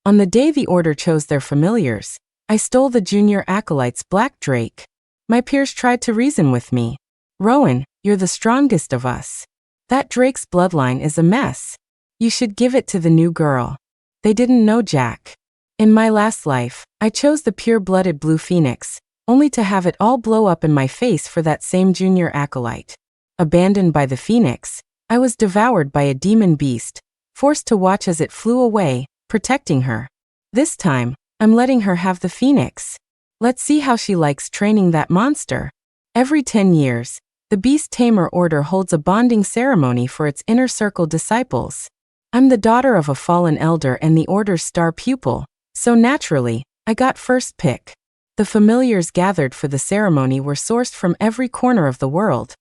On the day the Order chose their familiars, I stole the junior acolyte's black drake. My peers tried to reason with me. Rowan, you're the strongest of us. That drake's bloodline is a mess. You should give it to the new girl. They didn't know Jack. In my last life, I chose the pure-blooded blue phoenix, only to have it all blow up in my face for that same junior acolyte. Abandoned by the phoenix, I was devoured by a demon beast, forced to watch as it flew away, protecting her. This time, I'm letting her have the phoenix. Let's see how she likes training that monster. Every 10 years, the Beast Tamer Order holds a bonding ceremony for its inner circle disciples. I'm the daughter of a fallen elder and the Order's star pupil, so naturally, I got first pick. The familiars gathered for the ceremony were sourced from every corner of the world.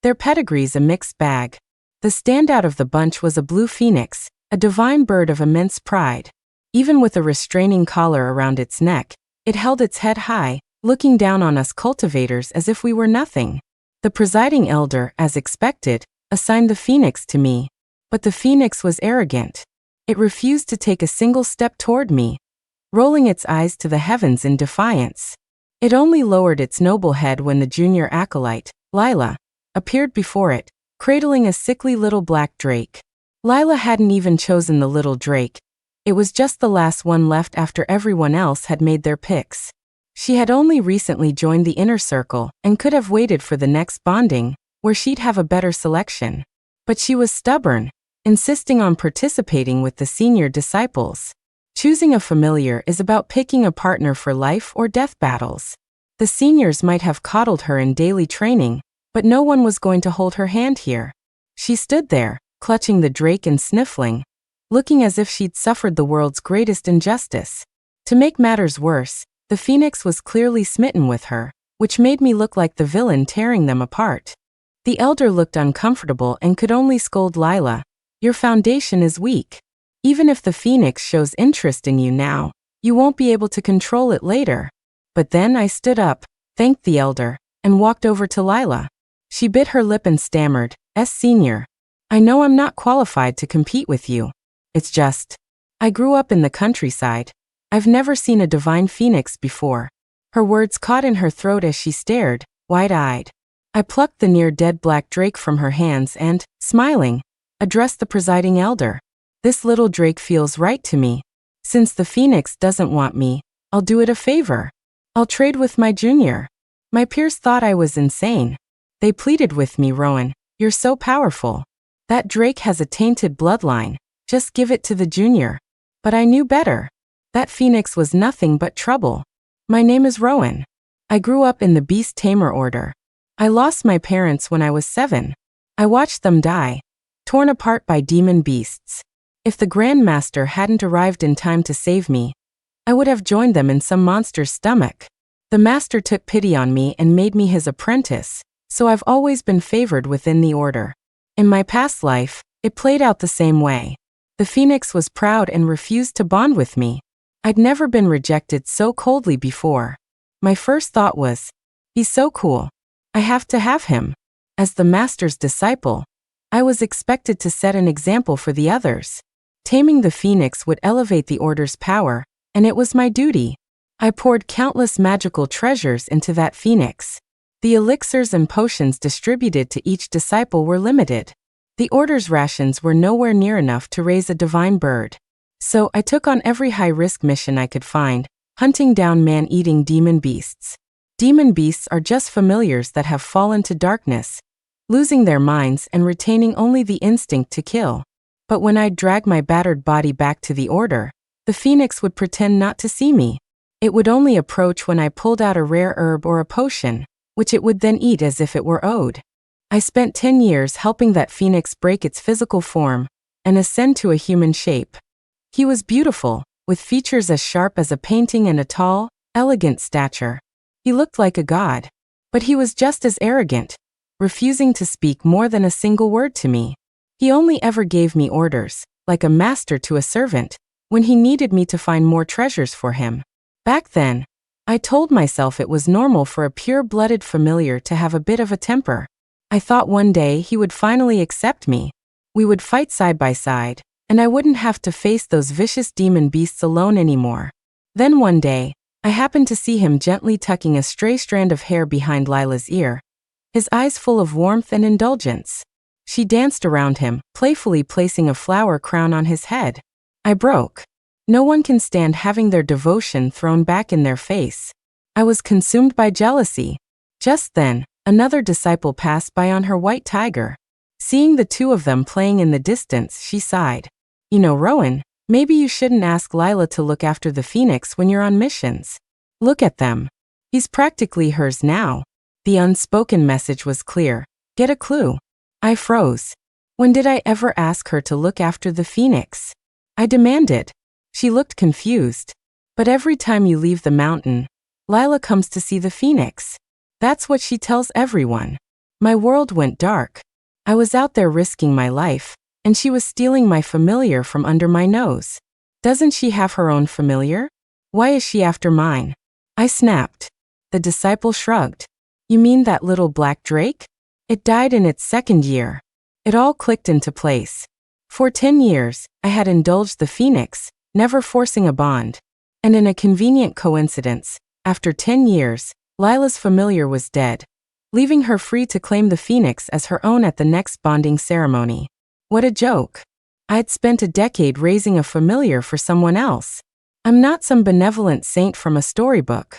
Their pedigrees a mixed bag. The standout of the bunch was a blue phoenix, a divine bird of immense pride. Even with a restraining collar around its neck, it held its head high, looking down on us cultivators as if we were nothing. The presiding elder, as expected, assigned the phoenix to me. But the phoenix was arrogant. It refused to take a single step toward me, rolling its eyes to the heavens in defiance. It only lowered its noble head when the junior acolyte, Lila, appeared before it, cradling a sickly little black drake. Lila hadn't even chosen the little drake. It was just the last one left after everyone else had made their picks. She had only recently joined the inner circle and could have waited for the next bonding, where she'd have a better selection. But she was stubborn, insisting on participating with the senior disciples. Choosing a familiar is about picking a partner for life or death battles. The seniors might have coddled her in daily training, but no one was going to hold her hand here. She stood there, clutching the drake and sniffling, looking as if she'd suffered the world's greatest injustice. To make matters worse, the phoenix was clearly smitten with her, which made me look like the villain tearing them apart. The elder looked uncomfortable and could only scold Lila. Your foundation is weak. Even if the phoenix shows interest in you now, you won't be able to control it later. But then I stood up, thanked the elder, and walked over to Lila. She bit her lip and stammered, Senior. I know I'm not qualified to compete with you. It's just, I grew up in the countryside. I've never seen a divine phoenix before. Her words caught in her throat as she stared, wide-eyed. I plucked the near-dead black drake from her hands and, smiling, addressed the presiding elder. This little drake feels right to me. Since the phoenix doesn't want me, I'll do it a favor. I'll trade with my junior. My peers thought I was insane. They pleaded with me, Rowan. You're so powerful. That drake has a tainted bloodline. Just give it to the junior. But I knew better. That phoenix was nothing but trouble. My name is Rowan. I grew up in the Beast Tamer Order. I lost my parents when I was 7. I watched them die, torn apart by demon beasts. If the Grand Master hadn't arrived in time to save me, I would have joined them in some monster's stomach. The Master took pity on me and made me his apprentice, so I've always been favored within the Order. In my past life, it played out the same way. The Phoenix was proud and refused to bond with me. I'd never been rejected so coldly before. My first thought was, he's so cool. I have to have him. As the Master's disciple, I was expected to set an example for the others. Taming the Phoenix would elevate the Order's power, and it was my duty. I poured countless magical treasures into that Phoenix. The elixirs and potions distributed to each disciple were limited. The Order's rations were nowhere near enough to raise a divine bird. So I took on every high-risk mission I could find, hunting down man-eating demon beasts. Demon beasts are just familiars that have fallen to darkness, losing their minds and retaining only the instinct to kill. But when I'd drag my battered body back to the Order, the Phoenix would pretend not to see me. It would only approach when I pulled out a rare herb or a potion, which it would then eat as if it were owed. I spent 10 years helping that Phoenix break its physical form and ascend to a human shape. He was beautiful, with features as sharp as a painting and a tall, elegant stature. He looked like a god. But he was just as arrogant, refusing to speak more than a single word to me. He only ever gave me orders, like a master to a servant, when he needed me to find more treasures for him. Back then, I told myself it was normal for a pure-blooded familiar to have a bit of a temper. I thought one day he would finally accept me. We would fight side by side, and I wouldn't have to face those vicious demon beasts alone anymore. Then one day, I happened to see him gently tucking a stray strand of hair behind Lila's ear, his eyes full of warmth and indulgence. She danced around him, playfully placing a flower crown on his head. I broke. No one can stand having their devotion thrown back in their face. I was consumed by jealousy. Just then, another disciple passed by on her white tiger. Seeing the two of them playing in the distance, she sighed. You know, Rowan, maybe you shouldn't ask Lila to look after the phoenix when you're on missions. Look at them. He's practically hers now. The unspoken message was clear. Get a clue. I froze. When did I ever ask her to look after the phoenix? I demanded. She looked confused. But every time you leave the mountain, Lila comes to see the phoenix. That's what she tells everyone. My world went dark. I was out there risking my life, and she was stealing my familiar from under my nose. Doesn't she have her own familiar? Why is she after mine? I snapped. The disciple shrugged. You mean that little black drake? It died in its second year. It all clicked into place. For 10 years, I had indulged the phoenix, never forcing a bond. And in a convenient coincidence, after 10 years, Lila's familiar was dead, leaving her free to claim the phoenix as her own at the next bonding ceremony. What a joke. I'd spent a decade raising a familiar for someone else. I'm not some benevolent saint from a storybook.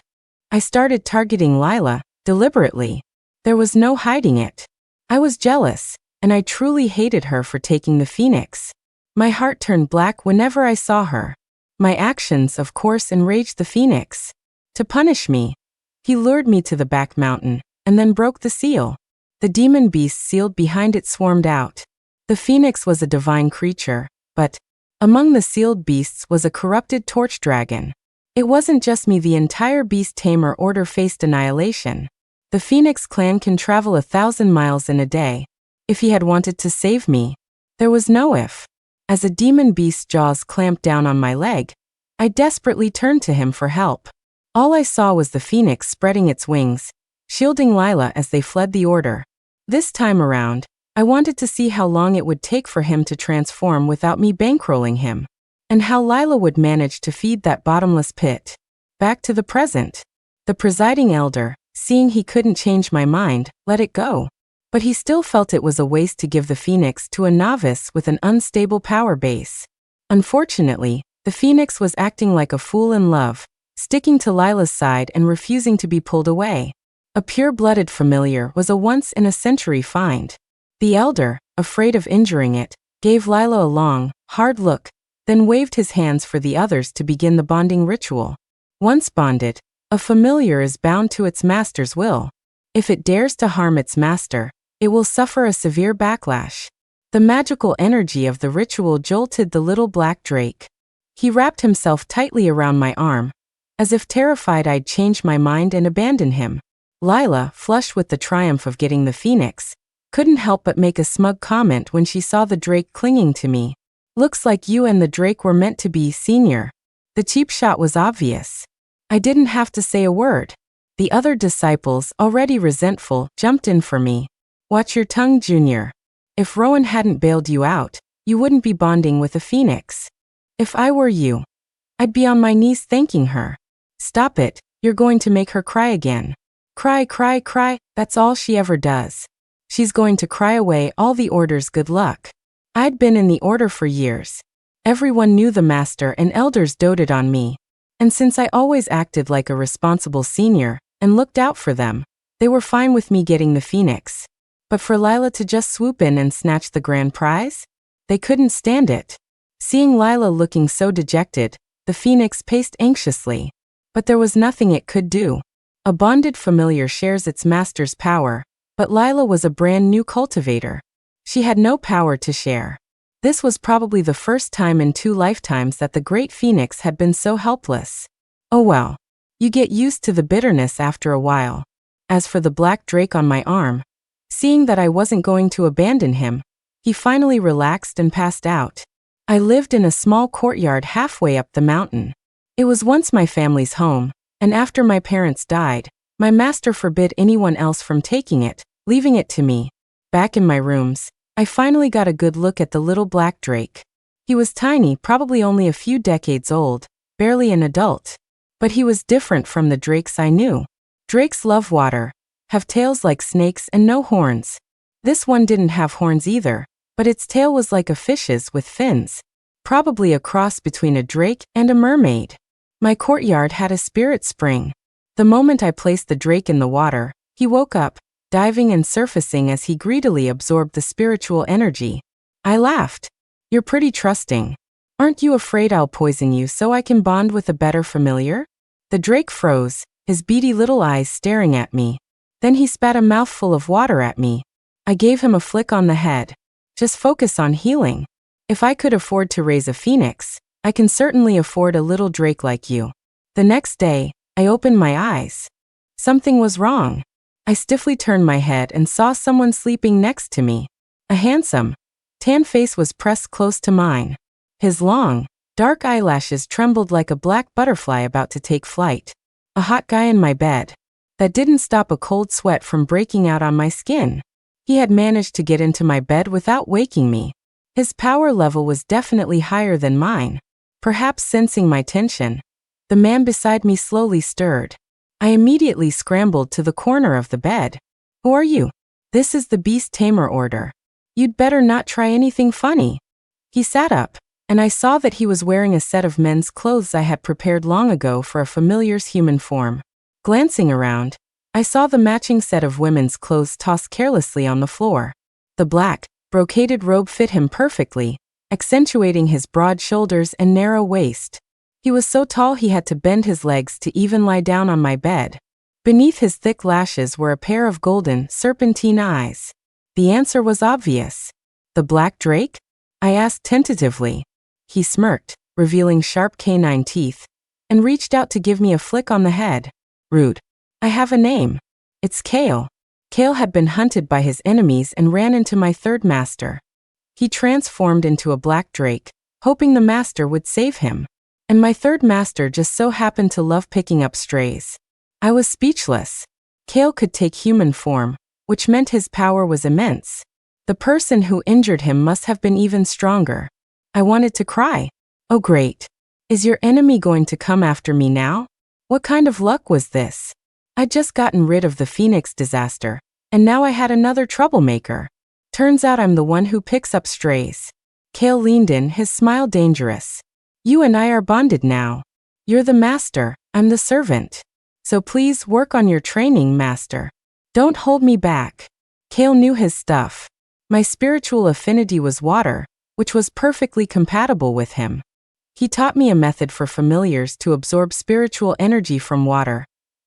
I started targeting Lila, deliberately. There was no hiding it. I was jealous, and I truly hated her for taking the phoenix. My heart turned black whenever I saw her. My actions, of course, enraged the phoenix. To punish me, he lured me to the back mountain, and then broke the seal. The demon beasts sealed behind it swarmed out. The phoenix was a divine creature, but among the sealed beasts was a corrupted torch dragon. It wasn't just me, the entire beast tamer order faced annihilation. The Phoenix clan can travel 1,000 miles in a day. If he had wanted to save me, there was no if. As a demon beast's jaws clamped down on my leg, I desperately turned to him for help. All I saw was the Phoenix spreading its wings, shielding Lila as they fled the order. This time around, I wanted to see how long it would take for him to transform without me bankrolling him, and how Lila would manage to feed that bottomless pit. Back to the present. The presiding elder, seeing he couldn't change my mind, let it go. But he still felt it was a waste to give the Phoenix to a novice with an unstable power base. Unfortunately, the Phoenix was acting like a fool in love, sticking to Lila's side and refusing to be pulled away. A pure-blooded familiar was a once-in-a-century find. The elder, afraid of injuring it, gave Lila a long, hard look, then waved his hands for the others to begin the bonding ritual. Once bonded, a familiar is bound to its master's will. If it dares to harm its master, it will suffer a severe backlash. The magical energy of the ritual jolted the little black drake. He wrapped himself tightly around my arm, as if terrified I'd change my mind and abandon him. Lila, flushed with the triumph of getting the Phoenix, couldn't help but make a smug comment when she saw the drake clinging to me. Looks like you and the drake were meant to be, senior. The cheap shot was obvious. I didn't have to say a word. The other disciples, already resentful, jumped in for me. Watch your tongue, Junior. If Rowan hadn't bailed you out, you wouldn't be bonding with a Phoenix. If I were you, I'd be on my knees thanking her. Stop it, you're going to make her cry again. Cry, cry, cry, that's all she ever does. She's going to cry away all the order's good luck. I'd been in the order for years. Everyone knew the master and elders doted on me. And since I always acted like a responsible senior and looked out for them, they were fine with me getting the Phoenix. But for Lila to just swoop in and snatch the grand prize? They couldn't stand it. Seeing Lila looking so dejected, the Phoenix paced anxiously. But there was nothing it could do. A bonded familiar shares its master's power, but Lila was a brand new cultivator. She had no power to share. This was probably the first time in 2 lifetimes that the great Phoenix had been so helpless. Oh well. You get used to the bitterness after a while. As for the black drake on my arm, seeing that I wasn't going to abandon him, he finally relaxed and passed out. I lived in a small courtyard halfway up the mountain. It was once my family's home, and after my parents died, my master forbid anyone else from taking it, leaving it to me. Back in my rooms, I finally got a good look at the little black drake. He was tiny, probably only a few decades old, barely an adult. But he was different from the drakes I knew. Drakes love water, have tails like snakes and no horns. This one didn't have horns either, but its tail was like a fish's with fins. Probably a cross between a drake and a mermaid. My courtyard had a spirit spring. The moment I placed the drake in the water, he woke up, diving and surfacing as he greedily absorbed the spiritual energy. I laughed. You're pretty trusting. Aren't you afraid I'll poison you so I can bond with a better familiar? The drake froze, his beady little eyes staring at me. Then he spat a mouthful of water at me. I gave him a flick on the head. Just focus on healing. If I could afford to raise a phoenix, I can certainly afford a little drake like you. The next day, I opened my eyes. Something was wrong. I stiffly turned my head and saw someone sleeping next to me. A handsome, tan face was pressed close to mine. His long, dark eyelashes trembled like a black butterfly about to take flight. A hot guy in my bed. That didn't stop a cold sweat from breaking out on my skin. He had managed to get into my bed without waking me. His power level was definitely higher than mine. Perhaps sensing my tension, the man beside me slowly stirred. I immediately scrambled to the corner of the bed. Who are you? This is the Beast Tamer order. You'd better not try anything funny. He sat up, and I saw that he was wearing a set of men's clothes I had prepared long ago for a familiar's human form. Glancing around, I saw the matching set of women's clothes tossed carelessly on the floor. The black, brocaded robe fit him perfectly, accentuating his broad shoulders and narrow waist. He was so tall he had to bend his legs to even lie down on my bed. Beneath his thick lashes were a pair of golden, serpentine eyes. The answer was obvious. The Black Drake? I asked tentatively. He smirked, revealing sharp canine teeth, and reached out to give me a flick on the head. Rude. I have a name. It's Kale. Kale had been hunted by his enemies and ran into my third master. He transformed into a black drake, hoping the master would save him. And my third master just so happened to love picking up strays. I was speechless. Kale could take human form, which meant his power was immense. The person who injured him must have been even stronger. I wanted to cry. Oh great. Is your enemy going to come after me now? What kind of luck was this? I'd just gotten rid of the Phoenix disaster, and now I had another troublemaker. Turns out I'm the one who picks up strays. Kale leaned in, his smile dangerous. You and I are bonded now. You're the master, I'm the servant. So please work on your training, master. Don't hold me back. Kale knew his stuff. My spiritual affinity was water, which was perfectly compatible with him. He taught me a method for familiars to absorb spiritual energy from water,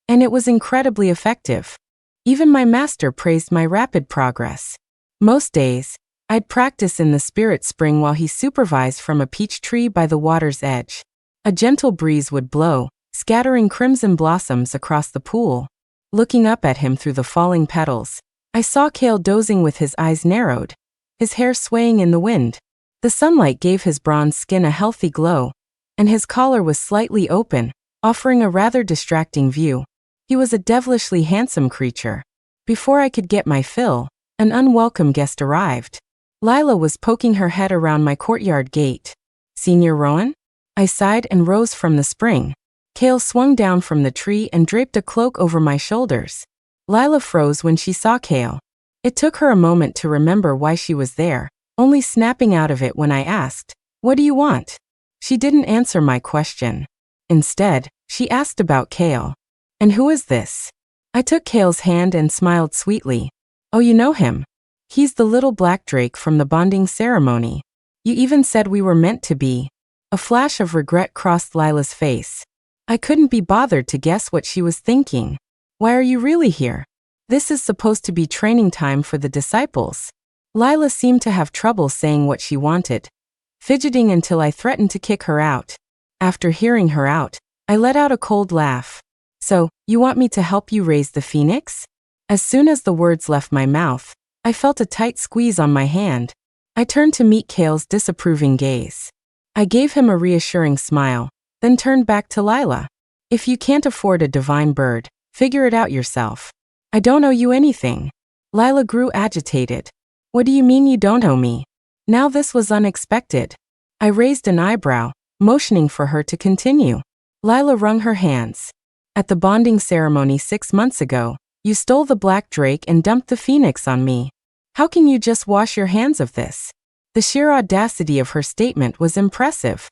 and it was incredibly effective. Even my master praised my rapid progress. Most days, I'd practice in the spirit spring while he supervised from a peach tree by the water's edge. A gentle breeze would blow, scattering crimson blossoms across the pool. Looking up at him through the falling petals, I saw Kale dozing with his eyes narrowed, his hair swaying in the wind. The sunlight gave his bronze skin a healthy glow, and his collar was slightly open, offering a rather distracting view. He was a devilishly handsome creature. Before I could get my fill, an unwelcome guest arrived. Lila was poking her head around my courtyard gate. Senior Rowan? I sighed and rose from the spring. Kale swung down from the tree and draped a cloak over my shoulders. Lila froze when she saw Kale. It took her a moment to remember why she was there, only snapping out of it when I asked, "What do you want?" She didn't answer my question. Instead, she asked about Kale. "And who is this?" I took Kale's hand and smiled sweetly. "Oh, you know him. He's the little black drake from the bonding ceremony. You even said we were meant to be." A flash of regret crossed Lila's face. I couldn't be bothered to guess what she was thinking. "Why are you really here? This is supposed to be training time for the disciples." Lila seemed to have trouble saying what she wanted, fidgeting until I threatened to kick her out. After hearing her out, I let out a cold laugh. "So, you want me to help you raise the phoenix?" As soon as the words left my mouth, I felt a tight squeeze on my hand. I turned to meet Kale's disapproving gaze. I gave him a reassuring smile, then turned back to Lila. "If you can't afford a divine bird, figure it out yourself. I don't owe you anything." Lila grew agitated. "What do you mean you don't owe me?" Now this was unexpected. I raised an eyebrow, motioning for her to continue. Lila wrung her hands. At the bonding ceremony 6 months ago, you stole the black drake and dumped the phoenix on me. How can you just wash your hands of this? The sheer audacity of her statement was impressive.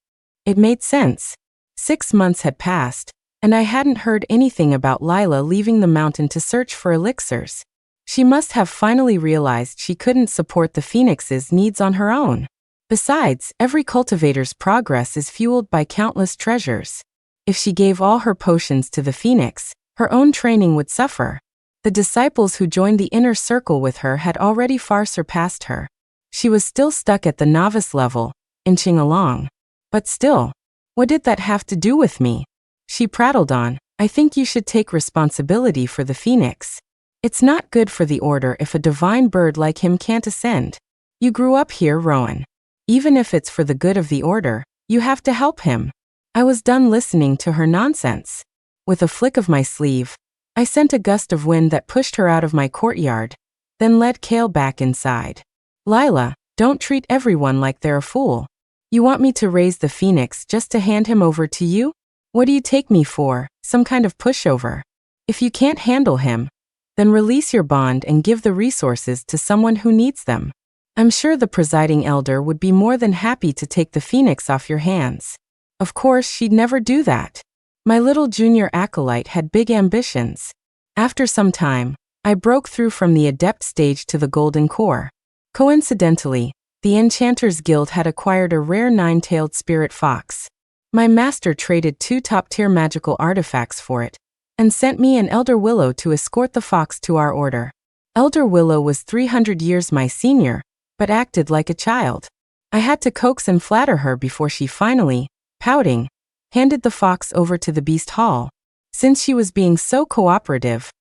It made sense. 6 months had passed, and I hadn't heard anything about Lila leaving the mountain to search for elixirs. She must have finally realized she couldn't support the phoenix's needs on her own. Besides, every cultivator's progress is fueled by countless treasures. If she gave all her potions to the phoenix, her own training would suffer. The disciples who joined the inner circle with her had already far surpassed her. She was still stuck at the novice level, inching along. But still, what did that have to do with me? She prattled on, I think you should take responsibility for the phoenix. It's not good for the order if a divine bird like him can't ascend. You grew up here, Rowan. Even if it's for the good of the order, you have to help him. I was done listening to her nonsense. With a flick of my sleeve, I sent a gust of wind that pushed her out of my courtyard, then led Kale back inside. Lila, don't treat everyone like they're a fool. You want me to raise the phoenix just to hand him over to you? What do you take me for, some kind of pushover? If you can't handle him, then release your bond and give the resources to someone who needs them. I'm sure the presiding elder would be more than happy to take the phoenix off your hands. Of course, she'd never do that. My little junior acolyte had big ambitions. After some time, I broke through from the adept stage to the golden core. Coincidentally, the Enchanters Guild had acquired a rare 9-tailed spirit fox. My master traded 2 top-tier magical artifacts for it, and sent me and Elder Willow to escort the fox to our order. Elder Willow was 300 years my senior, but acted like a child. I had to coax and flatter her before she finally, pouting, handed the fox over to the beast hall. Since she was being so cooperative,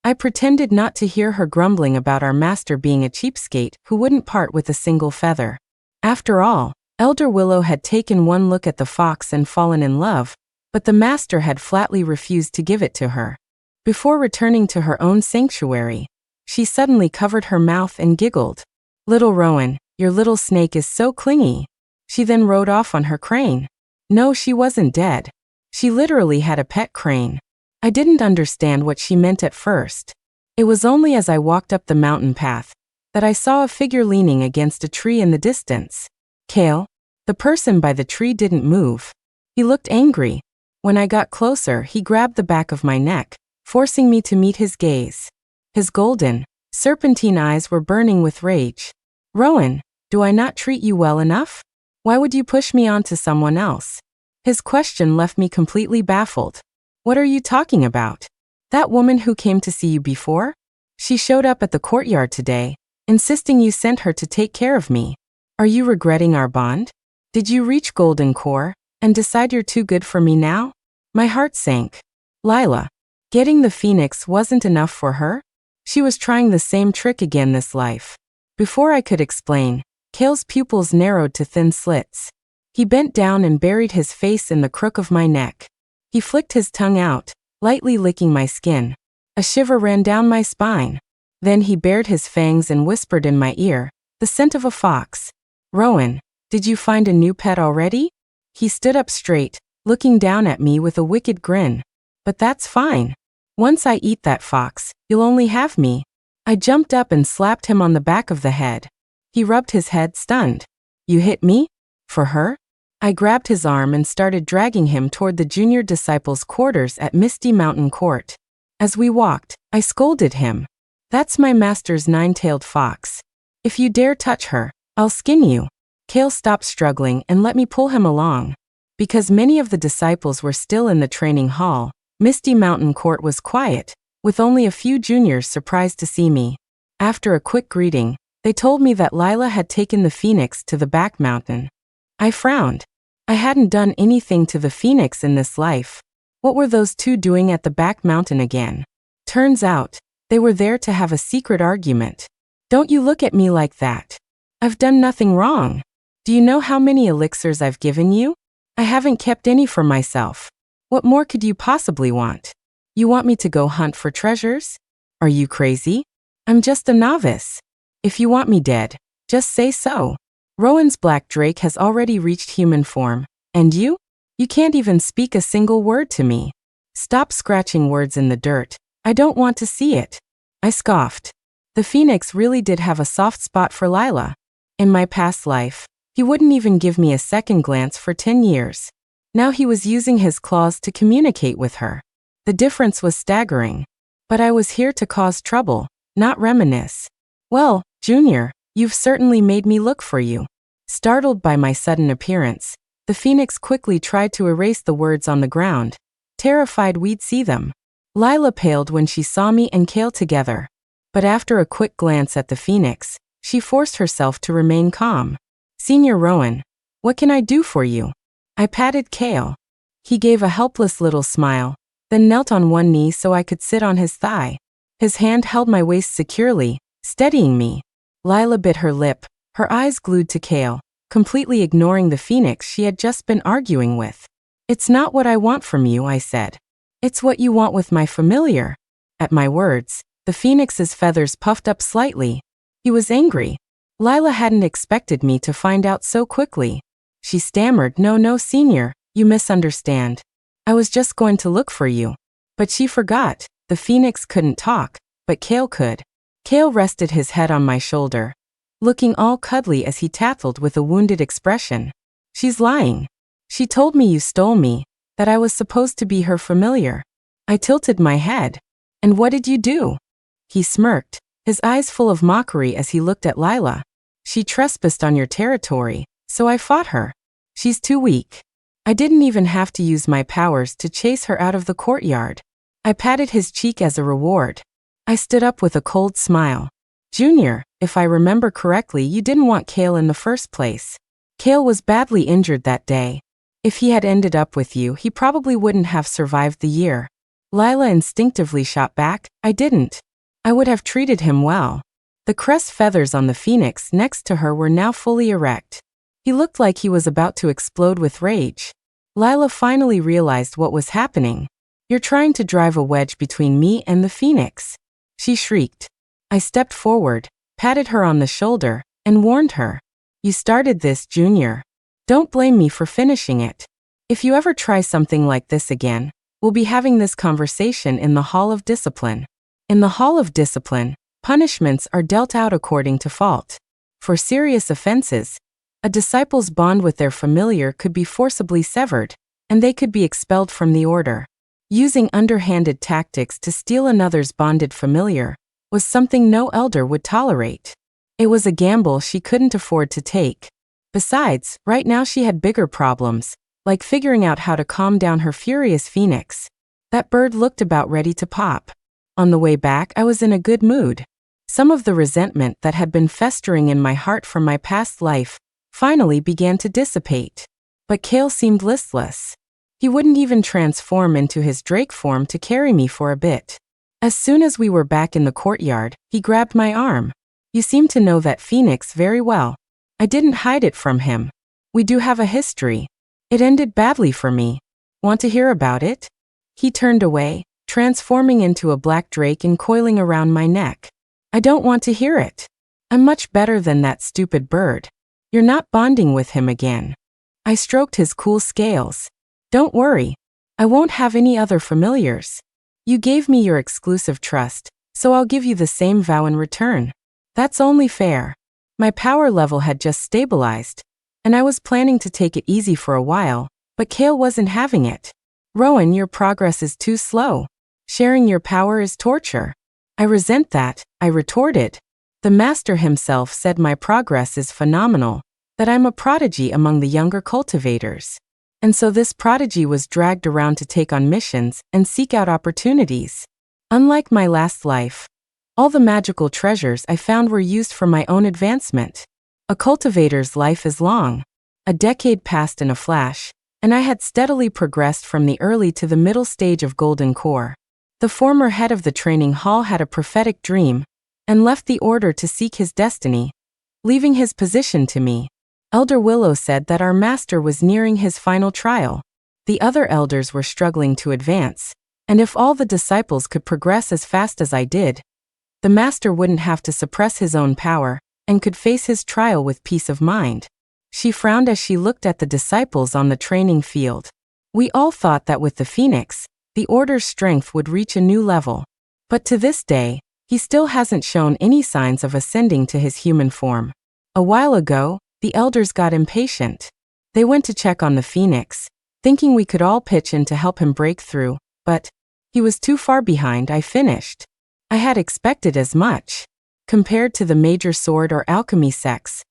I pretended not to hear her grumbling about our master being a cheapskate who wouldn't part with a single feather. After all, Elder Willow had taken one look at the fox and fallen in love, but the master had flatly refused to give it to her. Before returning to her own sanctuary, she suddenly covered her mouth and giggled. Little Rowan, your little snake is so clingy. She then rode off on her crane. No, she wasn't dead. She literally had a pet crane. I didn't understand what she meant at first. It was only as I walked up the mountain path that I saw a figure leaning against a tree in the distance. Kale, the person by the tree, didn't move. He looked angry. When I got closer, he grabbed the back of my neck, forcing me to meet his gaze. His golden, serpentine eyes were burning with rage. Rowan, do I not treat you well enough? Why would you push me on to someone else? His question left me completely baffled. What are you talking about? That woman who came to see you before? She showed up at the courtyard today, insisting you sent her to take care of me. Are you regretting our bond? Did you reach Golden Core and decide you're too good for me now? My heart sank. Lila, getting the phoenix wasn't enough for her? She was trying the same trick again this life. Before I could explain, Kale's pupils narrowed to thin slits. He bent down and buried his face in the crook of my neck. He flicked his tongue out, lightly licking my skin. A shiver ran down my spine. Then he bared his fangs and whispered in my ear, the scent of a fox. Rowan, did you find a new pet already? He stood up straight, looking down at me with a wicked grin. But that's fine. Once I eat that fox, you'll only have me. I jumped up and slapped him on the back of the head. He rubbed his head, stunned. You hit me? For her? I grabbed his arm and started dragging him toward the junior disciples' quarters at Misty Mountain Court. As we walked, I scolded him. That's my master's 9-tailed fox. If you dare touch her, I'll skin you. Kale stopped struggling and let me pull him along. Because many of the disciples were still in the training hall, Misty Mountain Court was quiet, with only a few juniors surprised to see me. After a quick greeting, they told me that Lila had taken the phoenix to the back mountain. I frowned. I hadn't done anything to the phoenix in this life. What were those two doing at the back mountain again? Turns out, they were there to have a secret argument. Don't you look at me like that. I've done nothing wrong. Do you know how many elixirs I've given you? I haven't kept any for myself. What more could you possibly want? You want me to go hunt for treasures? Are you crazy? I'm just a novice. If you want me dead, just say so. Rowan's black drake has already reached human form. And you? You can't even speak a single word to me. Stop scratching words in the dirt. I don't want to see it. I scoffed. The phoenix really did have a soft spot for Lila. In my past life, he wouldn't even give me a second glance for 10 years. Now he was using his claws to communicate with her. The difference was staggering. But I was here to cause trouble, not reminisce. Well, Junior, you've certainly made me look for you. Startled by my sudden appearance, the phoenix quickly tried to erase the words on the ground, terrified we'd see them. Lila paled when she saw me and Kale together. But after a quick glance at the phoenix, she forced herself to remain calm. Senior Rowan, what can I do for you? I patted Kale. He gave a helpless little smile, then knelt on one knee so I could sit on his thigh. His hand held my waist securely, steadying me. Lila bit her lip, her eyes glued to Kale, completely ignoring the phoenix she had just been arguing with. It's not what I want from you, I said. It's what you want with my familiar. At my words, the phoenix's feathers puffed up slightly. He was angry. Lila hadn't expected me to find out so quickly. She stammered, No, Senior, you misunderstand. I was just going to look for you. But she forgot. The phoenix couldn't talk, but Kale could. Kale rested his head on my shoulder, looking all cuddly as he tattled with a wounded expression. She's lying. She told me you stole me, that I was supposed to be her familiar. I tilted my head. And what did you do? He smirked, his eyes full of mockery as he looked at Lila. She trespassed on your territory, so I fought her. She's too weak. I didn't even have to use my powers to chase her out of the courtyard. I patted his cheek as a reward. I stood up with a cold smile. Junior, if I remember correctly, you didn't want Kale in the first place. Kale was badly injured that day. If he had ended up with you, he probably wouldn't have survived the year. Lila instinctively shot back, I didn't. I would have treated him well. The crest feathers on the phoenix next to her were now fully erect. He looked like he was about to explode with rage. Lila finally realized what was happening. You're trying to drive a wedge between me and the phoenix. She shrieked. I stepped forward, patted her on the shoulder, and warned her. You started this, Junior. Don't blame me for finishing it. If you ever try something like this again, we'll be having this conversation in the Hall of Discipline. In the Hall of Discipline, punishments are dealt out according to fault. For serious offenses, a disciple's bond with their familiar could be forcibly severed, and they could be expelled from the order. Using underhanded tactics to steal another's bonded familiar was something no elder would tolerate. It was a gamble she couldn't afford to take. Besides, right now she had bigger problems, like figuring out how to calm down her furious phoenix. That bird looked about ready to pop. On the way back, I was in a good mood. Some of the resentment that had been festering in my heart from my past life finally began to dissipate. But Kale seemed listless. He wouldn't even transform into his drake form to carry me for a bit. As soon as we were back in the courtyard, he grabbed my arm. You seem to know that phoenix very well. I didn't hide it from him. We do have a history. It ended badly for me. Want to hear about it? He turned away, transforming into a black drake and coiling around my neck. I don't want to hear it. I'm much better than that stupid bird. You're not bonding with him again. I stroked his cool scales. Don't worry. I won't have any other familiars. You gave me your exclusive trust, so I'll give you the same vow in return. That's only fair. My power level had just stabilized, and I was planning to take it easy for a while, but Kale wasn't having it. Rowan, your progress is too slow. Sharing your power is torture. I resent that, I retorted. The master himself said my progress is phenomenal, that I'm a prodigy among the younger cultivators. And so this prodigy was dragged around to take on missions and seek out opportunities. Unlike my last life, all the magical treasures I found were used for my own advancement. A cultivator's life is long. A decade passed in a flash, and I had steadily progressed from the early to the middle stage of Golden Core. The former head of the training hall had a prophetic dream, and left the order to seek his destiny, leaving his position to me. Elder Willow said that our master was nearing his final trial. The other elders were struggling to advance, and if all the disciples could progress as fast as I did, the master wouldn't have to suppress his own power and could face his trial with peace of mind. She frowned as she looked at the disciples on the training field. We all thought that with the Phoenix, the Order's strength would reach a new level. But to this day, he still hasn't shown any signs of ascending to his human form. A while ago, the elders got impatient. They went to check on the Phoenix, thinking we could all pitch in to help him break through, but he was too far behind. I finished. I had expected as much. Compared to the major sword or alchemy sects,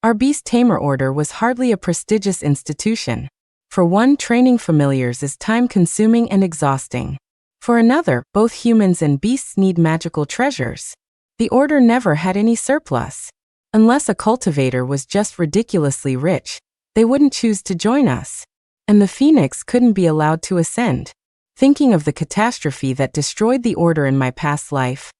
our Beast Tamer Order was hardly a prestigious institution. For one, training familiars is time-consuming and exhausting. For another, both humans and beasts need magical treasures. The Order never had any surplus. Unless a cultivator was just ridiculously rich, they wouldn't choose to join us. And the Phoenix couldn't be allowed to ascend. Thinking of the catastrophe that destroyed the Order in my past life,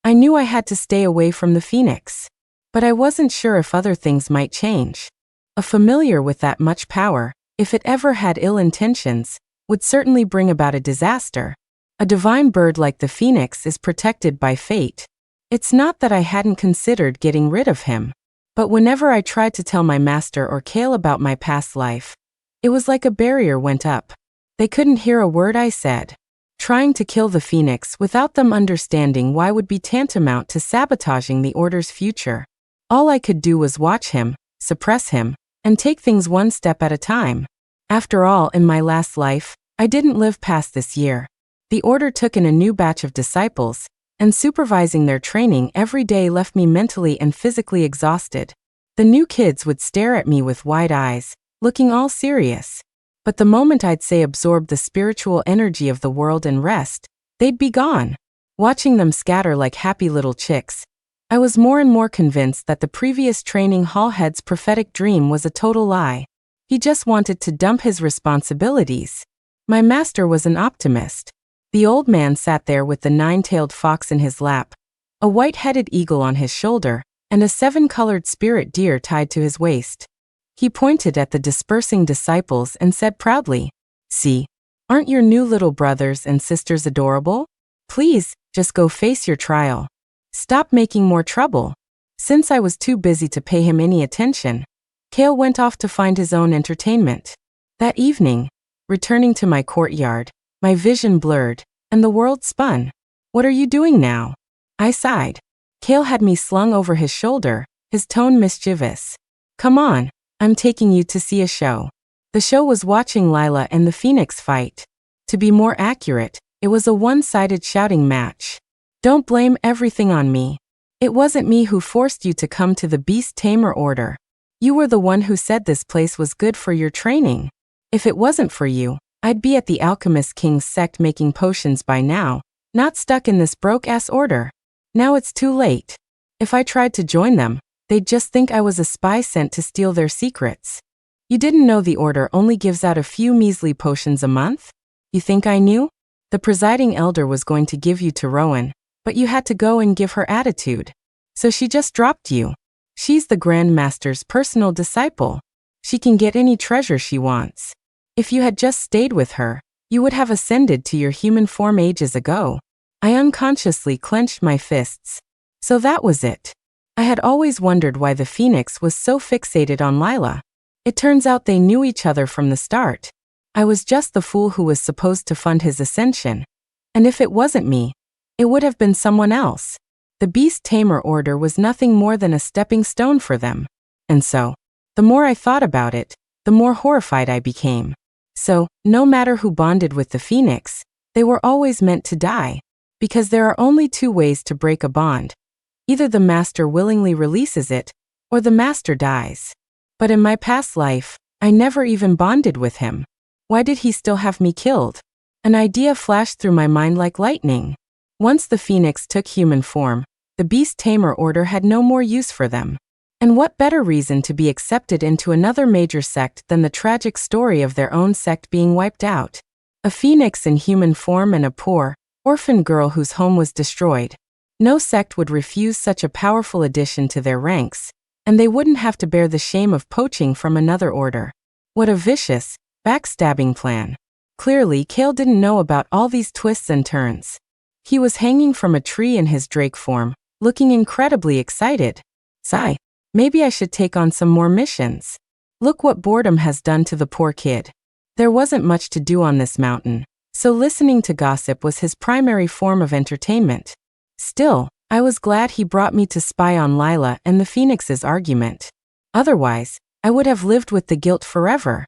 I knew I had to stay away from the Phoenix. But I wasn't sure if other things might change. A familiar with that much power, if it ever had ill intentions, would certainly bring about a disaster. A divine bird like the Phoenix is protected by fate. It's not that I hadn't considered getting rid of him. But whenever I tried to tell my master or Kale about my past life, it was like a barrier went up. They couldn't hear a word I said. Trying to kill the Phoenix without them understanding why would be tantamount to sabotaging the Order's future. All I could do was watch him, suppress him, and take things one step at a time. After all, in my last life, I didn't live past this year. The Order took in a new batch of disciples, and supervising their training every day left me mentally and physically exhausted. The new kids would stare at me with wide eyes, looking all serious. But the moment I'd say absorb the spiritual energy of the world and rest, they'd be gone. Watching them scatter like happy little chicks, I was more and more convinced that the previous training hall head's prophetic dream was a total lie. He just wanted to dump his responsibilities. My master was an optimist. The old man sat there with the nine-tailed fox in his lap, a white-headed eagle on his shoulder, and a seven-colored spirit deer tied to his waist. He pointed at the dispersing disciples and said proudly, "See, aren't your new little brothers and sisters adorable? Please, just go face your trial. Stop making more trouble." Since I was too busy to pay him any attention, Kale went off to find his own entertainment. That evening, returning to my courtyard, my vision blurred, and the world spun. "What are you doing now?" I sighed. Kale had me slung over his shoulder, his tone mischievous. "Come on, I'm taking you to see a show." The show was watching Lila and the Phoenix fight. To be more accurate, it was a one-sided shouting match. Don't blame everything on me. It wasn't me who forced you to come to the Beast Tamer Order. You were the one who said this place was good for your training. If it wasn't for you, I'd be at the Alchemist King's sect making potions by now, not stuck in this broke-ass order. Now it's too late. If I tried to join them, they'd just think I was a spy sent to steal their secrets. You didn't know the Order only gives out a few measly potions a month? You think I knew? The presiding elder was going to give you to Rowan, but you had to go and give her attitude. So she just dropped you. She's the Grand Master's personal disciple. She can get any treasure she wants. If you had just stayed with her, you would have ascended to your human form ages ago. I unconsciously clenched my fists. So that was it. I had always wondered why the Phoenix was so fixated on Lila. It turns out they knew each other from the start. I was just the fool who was supposed to fund his ascension. And if it wasn't me, it would have been someone else. The Beast Tamer Order was nothing more than a stepping stone for them. And so, the more I thought about it, the more horrified I became. So, no matter who bonded with the Phoenix, they were always meant to die. Because there are only two ways to break a bond. Either the master willingly releases it, or the master dies. But in my past life, I never even bonded with him. Why did he still have me killed? An idea flashed through my mind like lightning. Once the Phoenix took human form, the Beast Tamer Order had no more use for them. And what better reason to be accepted into another major sect than the tragic story of their own sect being wiped out? A phoenix in human form and a poor, orphan girl whose home was destroyed. No sect would refuse such a powerful addition to their ranks, and they wouldn't have to bear the shame of poaching from another order. What a vicious, backstabbing plan. Clearly, Kale didn't know about all these twists and turns. He was hanging from a tree in his drake form, looking incredibly excited. Sigh. Maybe I should take on some more missions. Look what boredom has done to the poor kid. There wasn't much to do on this mountain, so listening to gossip was his primary form of entertainment. Still, I was glad he brought me to spy on Lila and the Phoenix's argument. Otherwise, I would have lived with the guilt forever.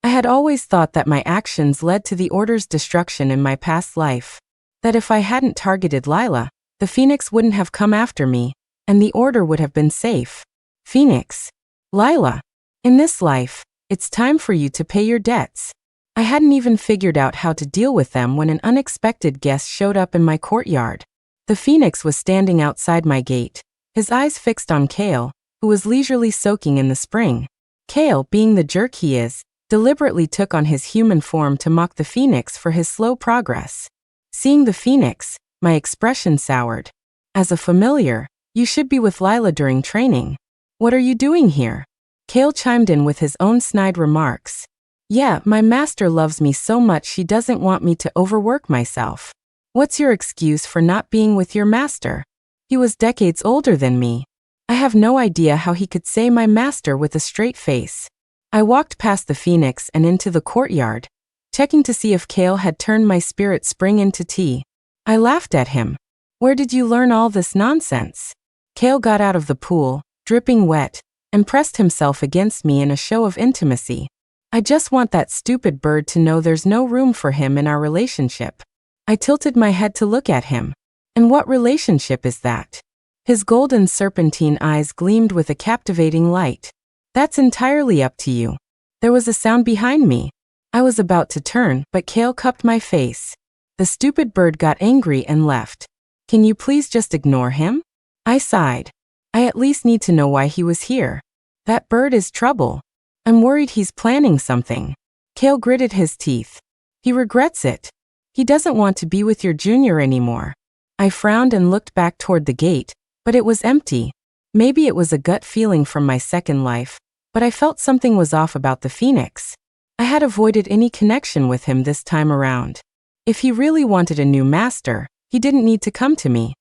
I had always thought that my actions led to the Order's destruction in my past life. That if I hadn't targeted Lila, the Phoenix wouldn't have come after me, and the Order would have been safe. Phoenix. Lila. In this life, it's time for you to pay your debts. I hadn't even figured out how to deal with them when an unexpected guest showed up in my courtyard. The Phoenix was standing outside my gate, his eyes fixed on Kale, who was leisurely soaking in the spring. Kale, being the jerk he is, deliberately took on his human form to mock the Phoenix for his slow progress. Seeing the Phoenix, my expression soured. As a familiar, you should be with Lila during training. What are you doing here? Kale chimed in with his own snide remarks. Yeah, my master loves me so much she doesn't want me to overwork myself. What's your excuse for not being with your master? He was decades older than me. I have no idea how he could say my master with a straight face. I walked past the Phoenix and into the courtyard, checking to see if Kale had turned my spirit spring into tea. I laughed at him. Where did you learn all this nonsense? Kale got out of the pool, dripping wet, and pressed himself against me in a show of intimacy. I just want that stupid bird to know there's no room for him in our relationship. I tilted my head to look at him. And what relationship is that? His golden serpentine eyes gleamed with a captivating light. That's entirely up to you. There was a sound behind me. I was about to turn, but Kale cupped my face. The stupid bird got angry and left. Can you please just ignore him? I sighed. I at least need to know why he was here. That bird is trouble. I'm worried he's planning something. Kale gritted his teeth. He regrets it. He doesn't want to be with your junior anymore. I frowned and looked back toward the gate, but it was empty. Maybe it was a gut feeling from my second life, but I felt something was off about the Phoenix. I had avoided any connection with him this time around. If he really wanted a new master, he didn't need to come to me.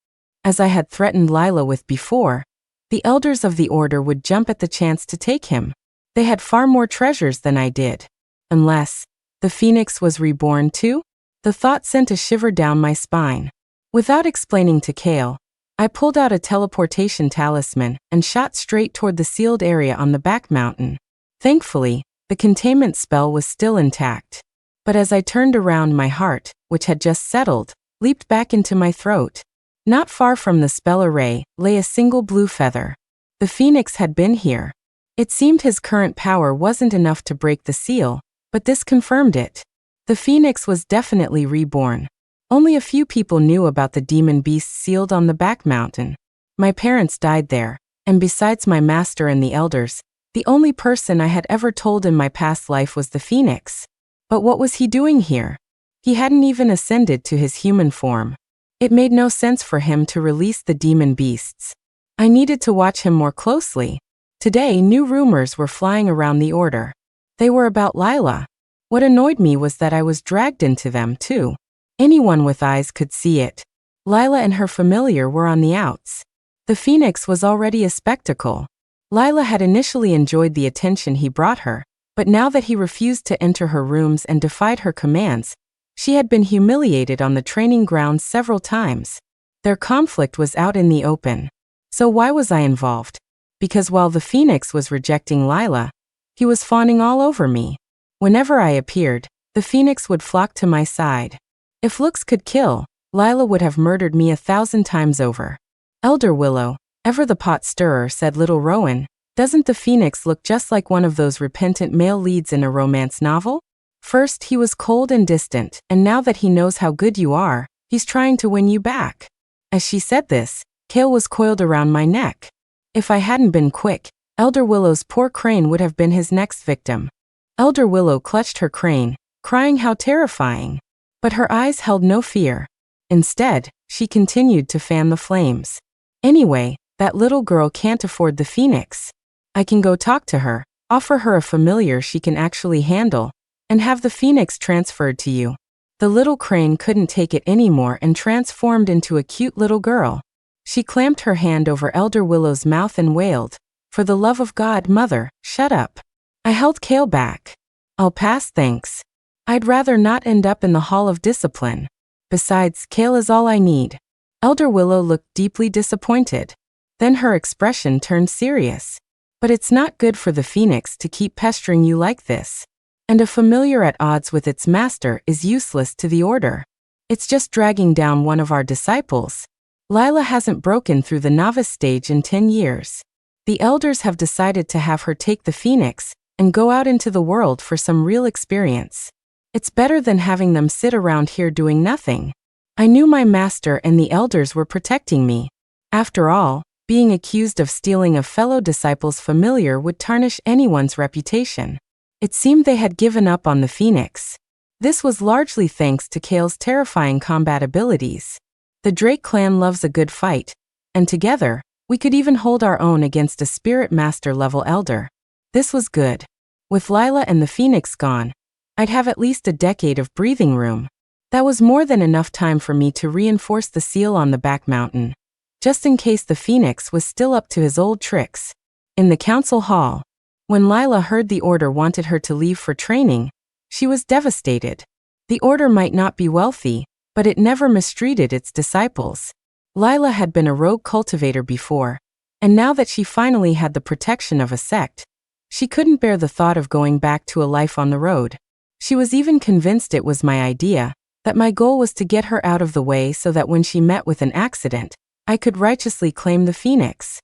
As I had threatened Lila with before, the elders of the Order would jump at the chance to take him. They had far more treasures than I did. Unless the Phoenix was reborn too? The thought sent a shiver down my spine. Without explaining to Kale, I pulled out a teleportation talisman and shot straight toward the sealed area on the back mountain. Thankfully, the containment spell was still intact. But as I turned around, my heart, which had just settled, leaped back into my throat. Not far from the spell array lay a single blue feather. The Phoenix had been here. It seemed his current power wasn't enough to break the seal, but this confirmed it. The Phoenix was definitely reborn. Only a few people knew about the demon beast sealed on the back mountain. My parents died there, and besides my master and the elders, the only person I had ever told in my past life was the Phoenix. But what was he doing here? He hadn't even ascended to his human form. It made no sense for him to release the demon beasts. I needed to watch him more closely. Today, new rumors were flying around the Order. They were about Lila. What annoyed me was that I was dragged into them too. Anyone with eyes could see it. Lila and her familiar were on the outs. The Phoenix was already a spectacle. Lila had initially enjoyed the attention he brought her, but now that he refused to enter her rooms and defied her commands, she had been humiliated on the training grounds several times. Their conflict was out in the open. So why was I involved? Because while the Phoenix was rejecting Lila, he was fawning all over me. Whenever I appeared, the Phoenix would flock to my side. If looks could kill, Lila would have murdered me 1,000 times over. Elder Willow, ever the pot stirrer, said little Rowan, doesn't the Phoenix look just like one of those repentant male leads in a romance novel? First he was cold and distant, and now that he knows how good you are, he's trying to win you back. As she said this, Kale was coiled around my neck. If I hadn't been quick, Elder Willow's poor crane would have been his next victim. Elder Willow clutched her crane, crying how terrifying. But her eyes held no fear. Instead, she continued to fan the flames. Anyway, that little girl can't afford the Phoenix. I can go talk to her, offer her a familiar she can actually handle, and have the Phoenix transferred to you. The little crane couldn't take it anymore and transformed into a cute little girl. She clamped her hand over Elder Willow's mouth and wailed, "For the love of God, Mother, shut up." I held Kale back. "I'll pass, thanks. I'd rather not end up in the Hall of Discipline. Besides, Kale is all I need." Elder Willow looked deeply disappointed. Then her expression turned serious. "But it's not good for the Phoenix to keep pestering you like this. And a familiar at odds with its master is useless to the Order. It's just dragging down one of our disciples. Lila hasn't broken through the novice stage in 10 years. The elders have decided to have her take the Phoenix and go out into the world for some real experience. It's better than having them sit around here doing nothing. I knew my master and the elders were protecting me. After all, being accused of stealing a fellow disciple's familiar would tarnish anyone's reputation. It seemed they had given up on the Phoenix. This was largely thanks to Kale's terrifying combat abilities. The Drake clan loves a good fight, and together, we could even hold our own against a Spirit Master level elder. This was good. With Lila and the Phoenix gone, I'd have at least a decade of breathing room. That was more than enough time for me to reinforce the seal on the back mountain, just in case the Phoenix was still up to his old tricks. In the council hall, when Lila heard the Order wanted her to leave for training, she was devastated. The Order might not be wealthy, but it never mistreated its disciples. Lila had been a rogue cultivator before, and now that she finally had the protection of a sect, she couldn't bear the thought of going back to a life on the road. She was even convinced it was my idea, that my goal was to get her out of the way so that when she met with an accident, I could righteously claim the Phoenix.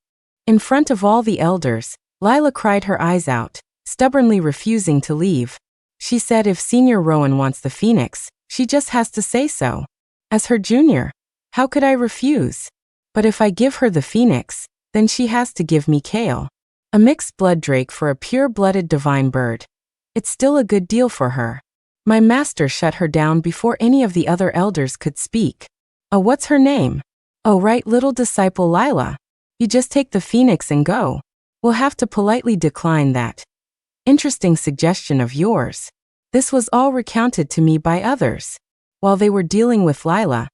In front of all the elders, Lila cried her eyes out, stubbornly refusing to leave. She said if Senior Rowan wants the Phoenix, she just has to say so. As her junior, how could I refuse? But if I give her the Phoenix, then she has to give me Kale. A mixed blood drake for a pure-blooded divine bird. It's still a good deal for her. My master shut her down before any of the other elders could speak. "Oh, what's her name?" "Oh, right, little disciple Lila. You just take the Phoenix and go. We'll have to politely decline that. Interesting suggestion of yours." This was all recounted to me by others. While they were dealing with Lila,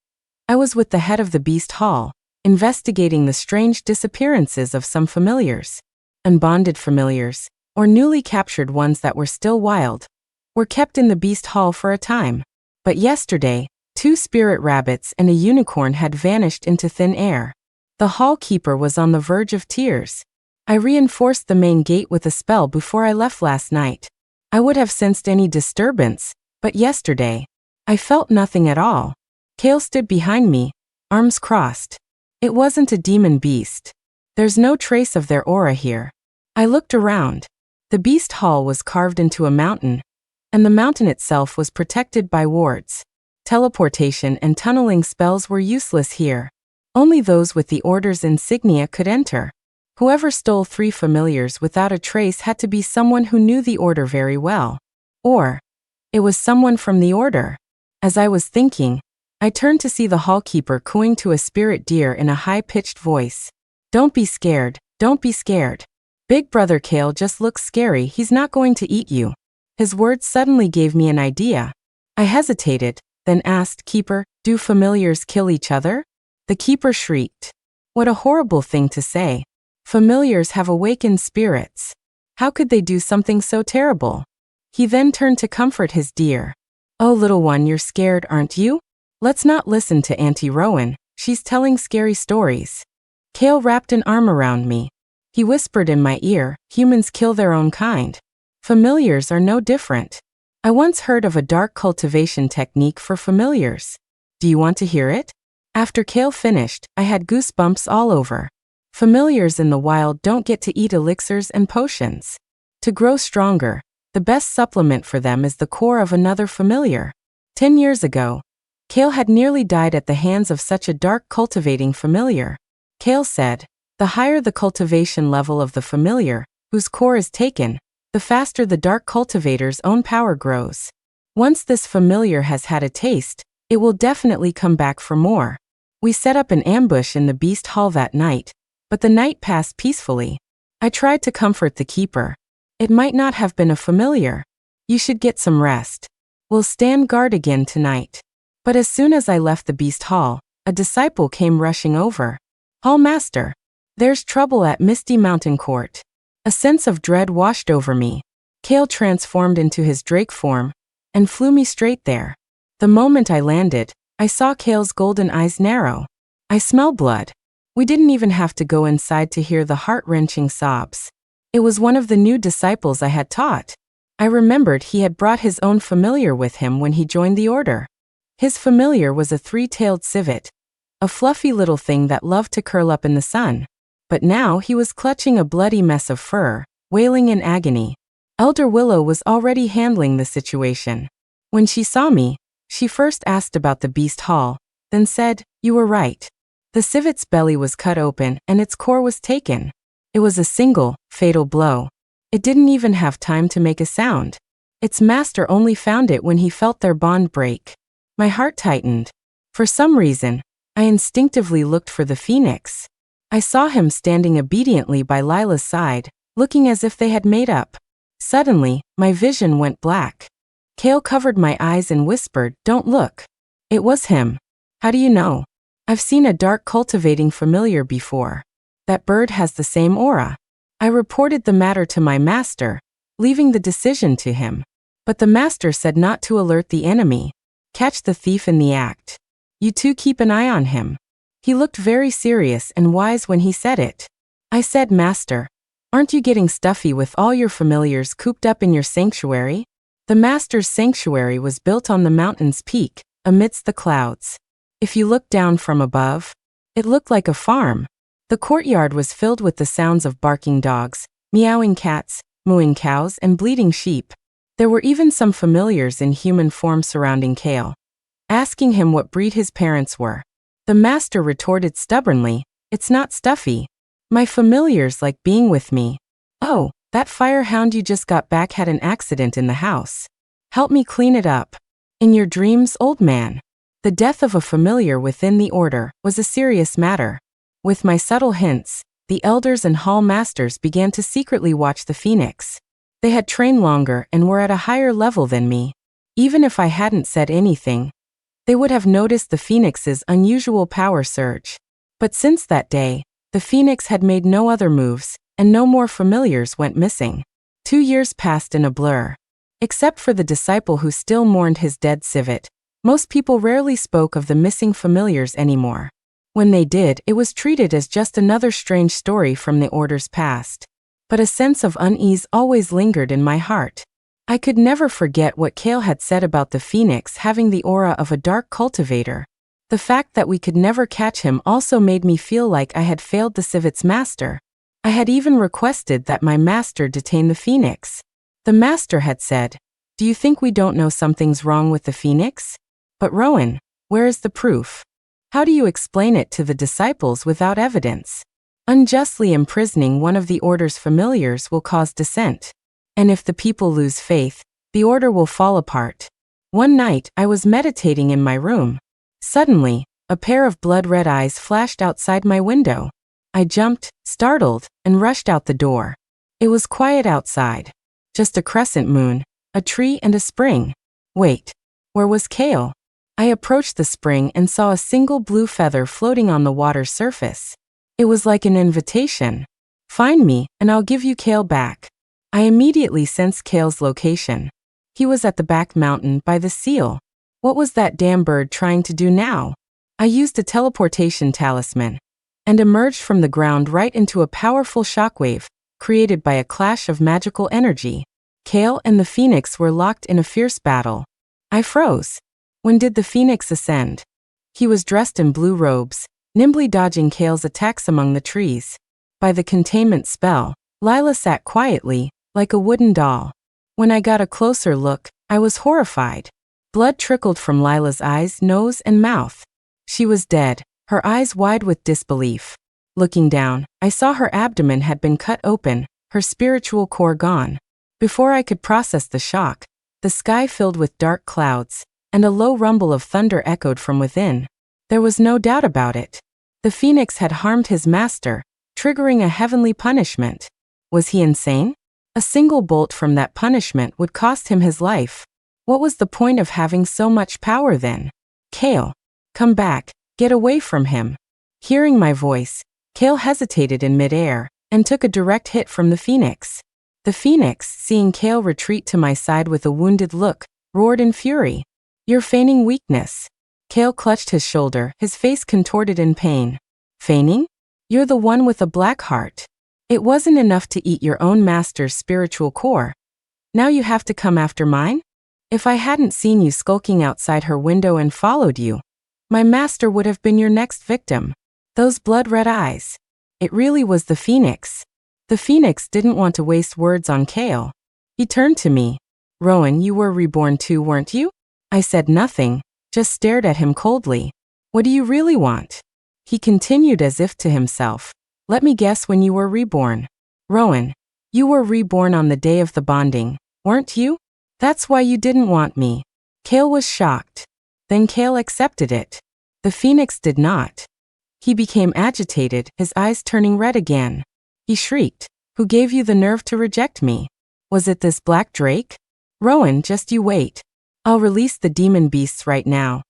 I was with the head of the Beast Hall, investigating the strange disappearances of some familiars. Unbonded familiars, or newly captured ones that were still wild, were kept in the Beast Hall for a time. But yesterday, 2 spirit rabbits and a unicorn had vanished into thin air. The hall keeper was on the verge of tears. I reinforced the main gate with a spell before I left last night. I would have sensed any disturbance, but yesterday, I felt nothing at all. Kale stood behind me, arms crossed. It wasn't a demon beast. There's no trace of their aura here. I looked around. The Beast Hall was carved into a mountain, and the mountain itself was protected by wards. Teleportation and tunneling spells were useless here. Only those with the Order's insignia could enter. Whoever stole 3 familiars without a trace had to be someone who knew the Order very well. Or, it was someone from the Order. As I was thinking, I turned to see the hallkeeper cooing to a spirit deer in a high-pitched voice. "Don't be scared, don't be scared. Big Brother Kale just looks scary, he's not going to eat you." His words suddenly gave me an idea. I hesitated, then asked, "Keeper, do familiars kill each other?" The keeper shrieked. What a horrible thing to say. Familiars have awakened spirits. How could they do something so terrible? He then turned to comfort his deer. "Oh, little one, you're scared, aren't you? Let's not listen to Auntie Rowan, she's telling scary stories." Kale wrapped an arm around me. He whispered in my ear, "Humans kill their own kind. Familiars are no different. I once heard of a dark cultivation technique for familiars. Do you want to hear it?" After Kale finished, I had goosebumps all over. Familiars in the wild don't get to eat elixirs and potions. To grow stronger, the best supplement for them is the core of another familiar. 10 years ago, Kale had nearly died at the hands of such a dark cultivating familiar. Kale said, the higher the cultivation level of the familiar, whose core is taken, the faster the dark cultivator's own power grows. Once this familiar has had a taste, it will definitely come back for more. We set up an ambush in the Beast Hall that night, but the night passed peacefully. I tried to comfort the keeper. "It might not have been a familiar. You should get some rest. We'll stand guard again tonight." But as soon as I left the Beast Hall, a disciple came rushing over. Hall Master. There's trouble at Misty Mountain Court. A sense of dread washed over me. Kale transformed into his drake form and flew me straight there. The moment I landed, I saw Kale's golden eyes narrow. I smell blood. We didn't even have to go inside to hear the heart-wrenching sobs. It was one of the new disciples I had taught. I remembered he had brought his own familiar with him when he joined the order. His familiar was a three-tailed civet, a fluffy little thing that loved to curl up in the sun. But now he was clutching a bloody mess of fur, wailing in agony. Elder Willow was already handling the situation. When she saw me, she first asked about the beast Hall, then said, "You were right. The civet's belly was cut open and its core was taken. It was a single, fatal blow. It didn't even have time to make a sound. Its master only found it when he felt their bond break." My heart tightened. For some reason, I instinctively looked for the phoenix. I saw him standing obediently by Lila's side, looking as if they had made up. Suddenly, my vision went black. Kale covered my eyes and whispered, "Don't look." It was him. "How do you know?" "I've seen a dark cultivating familiar before. That bird has the same aura." I reported the matter to my master, leaving the decision to him. But the master said not to alert the enemy. Catch the thief in the act. You two keep an eye on him. He looked very serious and wise when he said it. I said, "Master, aren't you getting stuffy with all your familiars cooped up in your sanctuary?" The master's sanctuary was built on the mountain's peak, amidst the clouds. If you looked down from above, it looked like a farm. The courtyard was filled with the sounds of barking dogs, meowing cats, mooing cows, and bleating sheep. There were even some familiars in human form surrounding Kale, asking him what breed his parents were. The master retorted stubbornly, "It's not stuffy. My familiars like being with me." "Oh, that firehound you just got back had an accident in the house. Help me clean it up." "In your dreams, old man." The death of a familiar within the order was a serious matter. With my subtle hints, the elders and hall masters began to secretly watch the phoenix. They had trained longer and were at a higher level than me. Even if I hadn't said anything, they would have noticed the phoenix's unusual power surge. But since that day, the phoenix had made no other moves, and no more familiars went missing. 2 years passed in a blur. Except for the disciple who still mourned his dead civet, most people rarely spoke of the missing familiars anymore. When they did, it was treated as just another strange story from the order's past. But a sense of unease always lingered in my heart. I could never forget what Kale had said about the phoenix having the aura of a dark cultivator. The fact that we could never catch him also made me feel like I had failed the civet's master. I had even requested that my master detain the phoenix. The master had said, "Do you think we don't know something's wrong with the phoenix? But Rowan, where is the proof? How do you explain it to the disciples without evidence? Unjustly imprisoning one of the order's familiars will cause dissent. And if the people lose faith, the order will fall apart." One night, I was meditating in my room. Suddenly, a pair of blood-red eyes flashed outside my window. I jumped, startled, and rushed out the door. It was quiet outside. Just a crescent moon, a tree, and a spring. Wait, where was Kale? I approached the spring and saw a single blue feather floating on the water's surface. It was like an invitation. "Find me, and I'll give you Kale back." I immediately sensed Kale's location. He was at the back mountain by the seal. What was that damn bird trying to do now? I used a teleportation talisman and emerged from the ground right into a powerful shockwave created by a clash of magical energy. Kale and the phoenix were locked in a fierce battle. I froze. When did the phoenix ascend? He was dressed in blue robes, nimbly dodging Kale's attacks among the trees. By the containment spell, Lila sat quietly, like a wooden doll. When I got a closer look, I was horrified. Blood trickled from Lila's eyes, nose, and mouth. She was dead, her eyes wide with disbelief. Looking down, I saw her abdomen had been cut open, her spiritual core gone. Before I could process the shock, the sky filled with dark clouds, and a low rumble of thunder echoed from within. There was no doubt about it. The phoenix had harmed his master, triggering a heavenly punishment. Was he insane? A single bolt from that punishment would cost him his life. What was the point of having so much power then? "Kale, come back, get away from him." Hearing my voice, Kale hesitated in midair and took a direct hit from the phoenix. The phoenix, seeing Kale retreat to my side with a wounded look, roared in fury. "You're feigning weakness." Kale clutched his shoulder, his face contorted in pain. "Feigning? You're the one with a black heart. It wasn't enough to eat your own master's spiritual core. Now you have to come after mine? If I hadn't seen you skulking outside her window and followed you, my master would have been your next victim." Those blood-red eyes. It really was the phoenix. The phoenix didn't want to waste words on Kale. He turned to me. "Rowan, you were reborn too, weren't you?" I said nothing, just stared at him coldly. "What do you really want?" He continued as if to himself. "Let me guess when you were reborn. Rowan, you were reborn on the day of the bonding, weren't you? That's why you didn't want me." Kale was shocked. Then Kale accepted it. The phoenix did not. He became agitated, his eyes turning red again. He shrieked, "Who gave you the nerve to reject me? Was it this black drake? Rowan, just you wait. I'll release the demon beasts right now,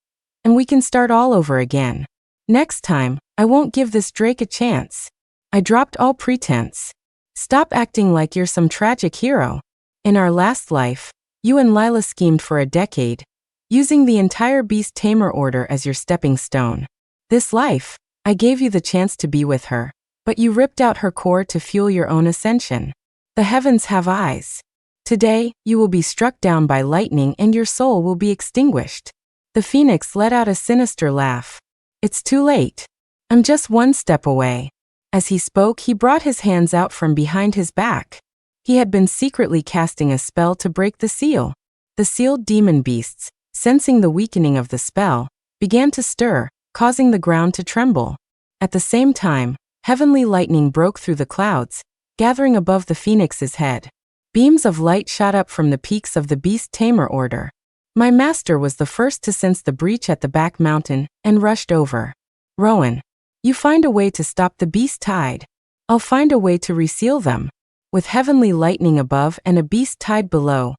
and we can start all over again. Next time, I won't give this drake a chance." I dropped all pretense. "Stop acting like you're some tragic hero. In our last life, you and Lila schemed for a decade, using the entire Beast Tamer Order as your stepping stone. This life, I gave you the chance to be with her, but you ripped out her core to fuel your own ascension. The heavens have eyes. Today, you will be struck down by lightning and your soul will be extinguished." The phoenix let out a sinister laugh. "It's too late. I'm just one step away." As he spoke, he brought his hands out from behind his back. He had been secretly casting a spell to break the seal. The sealed demon beasts, sensing the weakening of the spell, began to stir, causing the ground to tremble. At the same time, heavenly lightning broke through the clouds, gathering above the phoenix's head. Beams of light shot up from the peaks of the Beast Tamer Order. My master was the first to sense the breach at the back mountain and rushed over. "Rowan, you find a way to stop the beast tide. I'll find a way to reseal them." With heavenly lightning above and a beast tide below,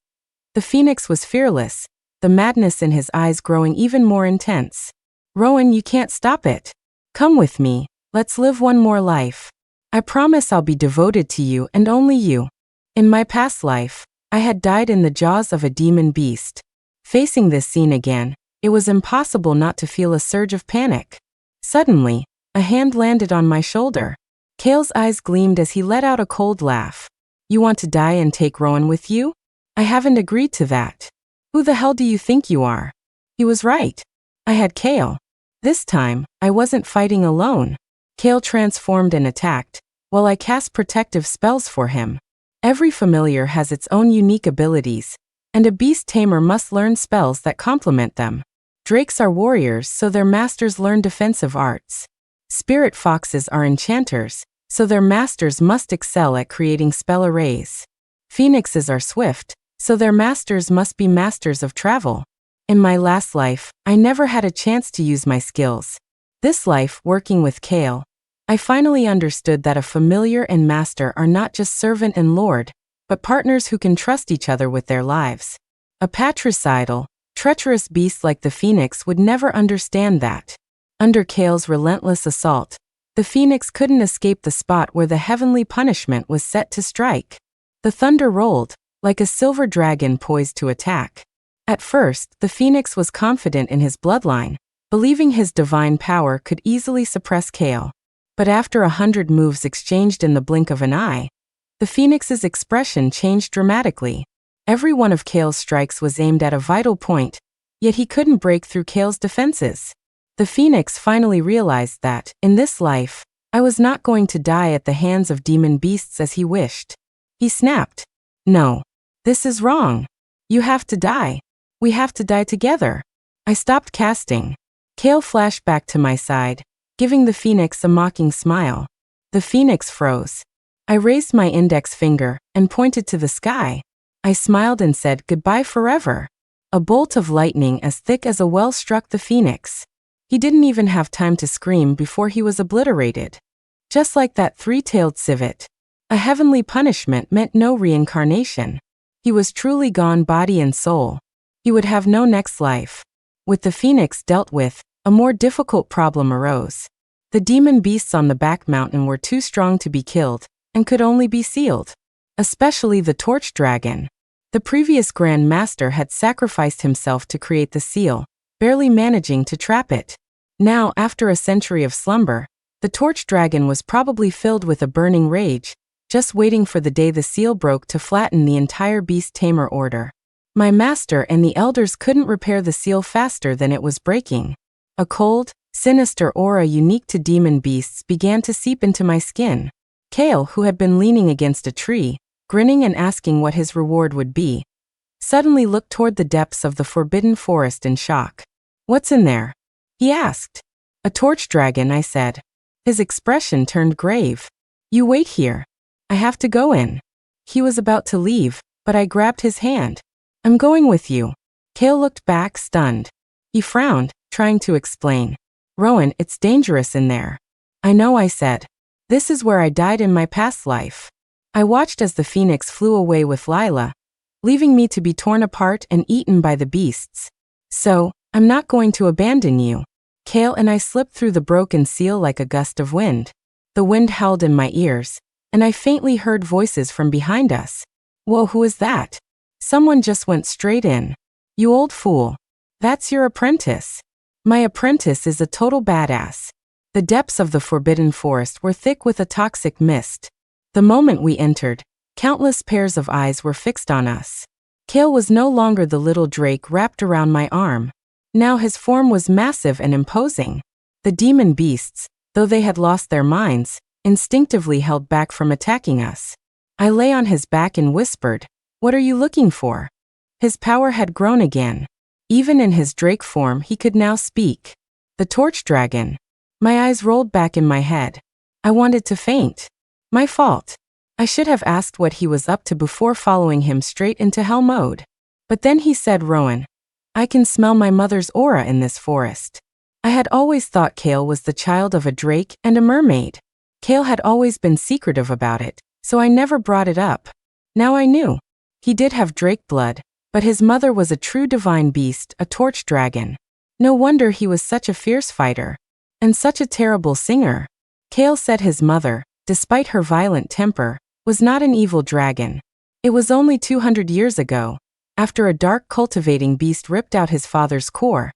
the phoenix was fearless, the madness in his eyes growing even more intense. "Rowan, you can't stop it. Come with me, let's live one more life. I promise I'll be devoted to you and only you." In my past life, I had died in the jaws of a demon beast. Facing this scene again, it was impossible not to feel a surge of panic. Suddenly, a hand landed on my shoulder. Kale's eyes gleamed as he let out a cold laugh. "You want to die and take Rowan with you? I haven't agreed to that. Who the hell do you think you are?" He was right. I had Kale. This time, I wasn't fighting alone. Kale transformed and attacked, while I cast protective spells for him. Every familiar has its own unique abilities, and a beast tamer must learn spells that complement them. Drakes are warriors, so their masters learn defensive arts. Spirit foxes are enchanters, so their masters must excel at creating spell arrays. Phoenixes are swift, so their masters must be masters of travel. In my last life, I never had a chance to use my skills. This life, working with Kale, I finally understood that a familiar and master are not just servant and lord, but partners who can trust each other with their lives. A patricidal, treacherous beast like the phoenix would never understand that. Under Kale's relentless assault, the phoenix couldn't escape the spot where the heavenly punishment was set to strike. The thunder rolled, like a silver dragon poised to attack. At first, the phoenix was confident in his bloodline, believing his divine power could easily suppress Kale. But after 100 moves exchanged in the blink of an eye, the phoenix's expression changed dramatically. Every one of Kale's strikes was aimed at a vital point, yet he couldn't break through Kale's defenses. The phoenix finally realized that, in this life, I was not going to die at the hands of demon beasts as he wished. He snapped. "No. This is wrong. You have to die. We have to die together." I stopped casting. Kale flashed back to my side, giving the phoenix a mocking smile. The phoenix froze. I raised my index finger and pointed to the sky. I smiled and said goodbye forever. A bolt of lightning as thick as a well struck the phoenix. He didn't even have time to scream before he was obliterated. Just like that three-tailed civet. A heavenly punishment meant no reincarnation. He was truly gone body and soul. He would have no next life. With the phoenix dealt with, a more difficult problem arose. The demon beasts on the back mountain were too strong to be killed, and could only be sealed. Especially the torch dragon. The previous Grand Master had sacrificed himself to create the seal, barely managing to trap it. Now, after a century of slumber, the torch dragon was probably filled with a burning rage, just waiting for the day the seal broke to flatten the entire beast tamer order. My master and the elders couldn't repair the seal faster than it was breaking. A cold, sinister aura unique to demon beasts began to seep into my skin. Kale, who had been leaning against a tree, grinning and asking what his reward would be, suddenly looked toward the depths of the forbidden forest in shock. "What's in there?" he asked. "A torch dragon," I said. His expression turned grave. "You wait here. I have to go in." He was about to leave, but I grabbed his hand. "I'm going with you." Kale looked back, stunned. He frowned, trying to explain. "Rowan, it's dangerous in there." "I know," I said. "This is where I died in my past life." I watched as the phoenix flew away with Lila, leaving me to be torn apart and eaten by the beasts. "So, I'm not going to abandon you." Kale and I slipped through the broken seal like a gust of wind. The wind howled in my ears, and I faintly heard voices from behind us. "Whoa, who is that?" "Someone just went straight in." "You old fool. That's your apprentice." "My apprentice is a total badass." The depths of the forbidden forest were thick with a toxic mist. The moment we entered, countless pairs of eyes were fixed on us. Kale was no longer the little drake wrapped around my arm. Now his form was massive and imposing. The demon beasts, though they had lost their minds, instinctively held back from attacking us. I lay on his back and whispered, "What are you looking for?" His power had grown again. Even in his drake form he could now speak. "The torch dragon." My eyes rolled back in my head. I wanted to faint. My fault. I should have asked what he was up to before following him straight into hell mode. But then he said, "Rowan, I can smell my mother's aura in this forest." I had always thought Kale was the child of a drake and a mermaid. Kale had always been secretive about it, so I never brought it up. Now I knew. He did have drake blood, but his mother was a true divine beast, a torch dragon. No wonder he was such a fierce fighter. And such a terrible singer. Kale said his mother, despite her violent temper, was not an evil dragon. It was only 200 years ago, after a dark cultivating beast ripped out his father's core,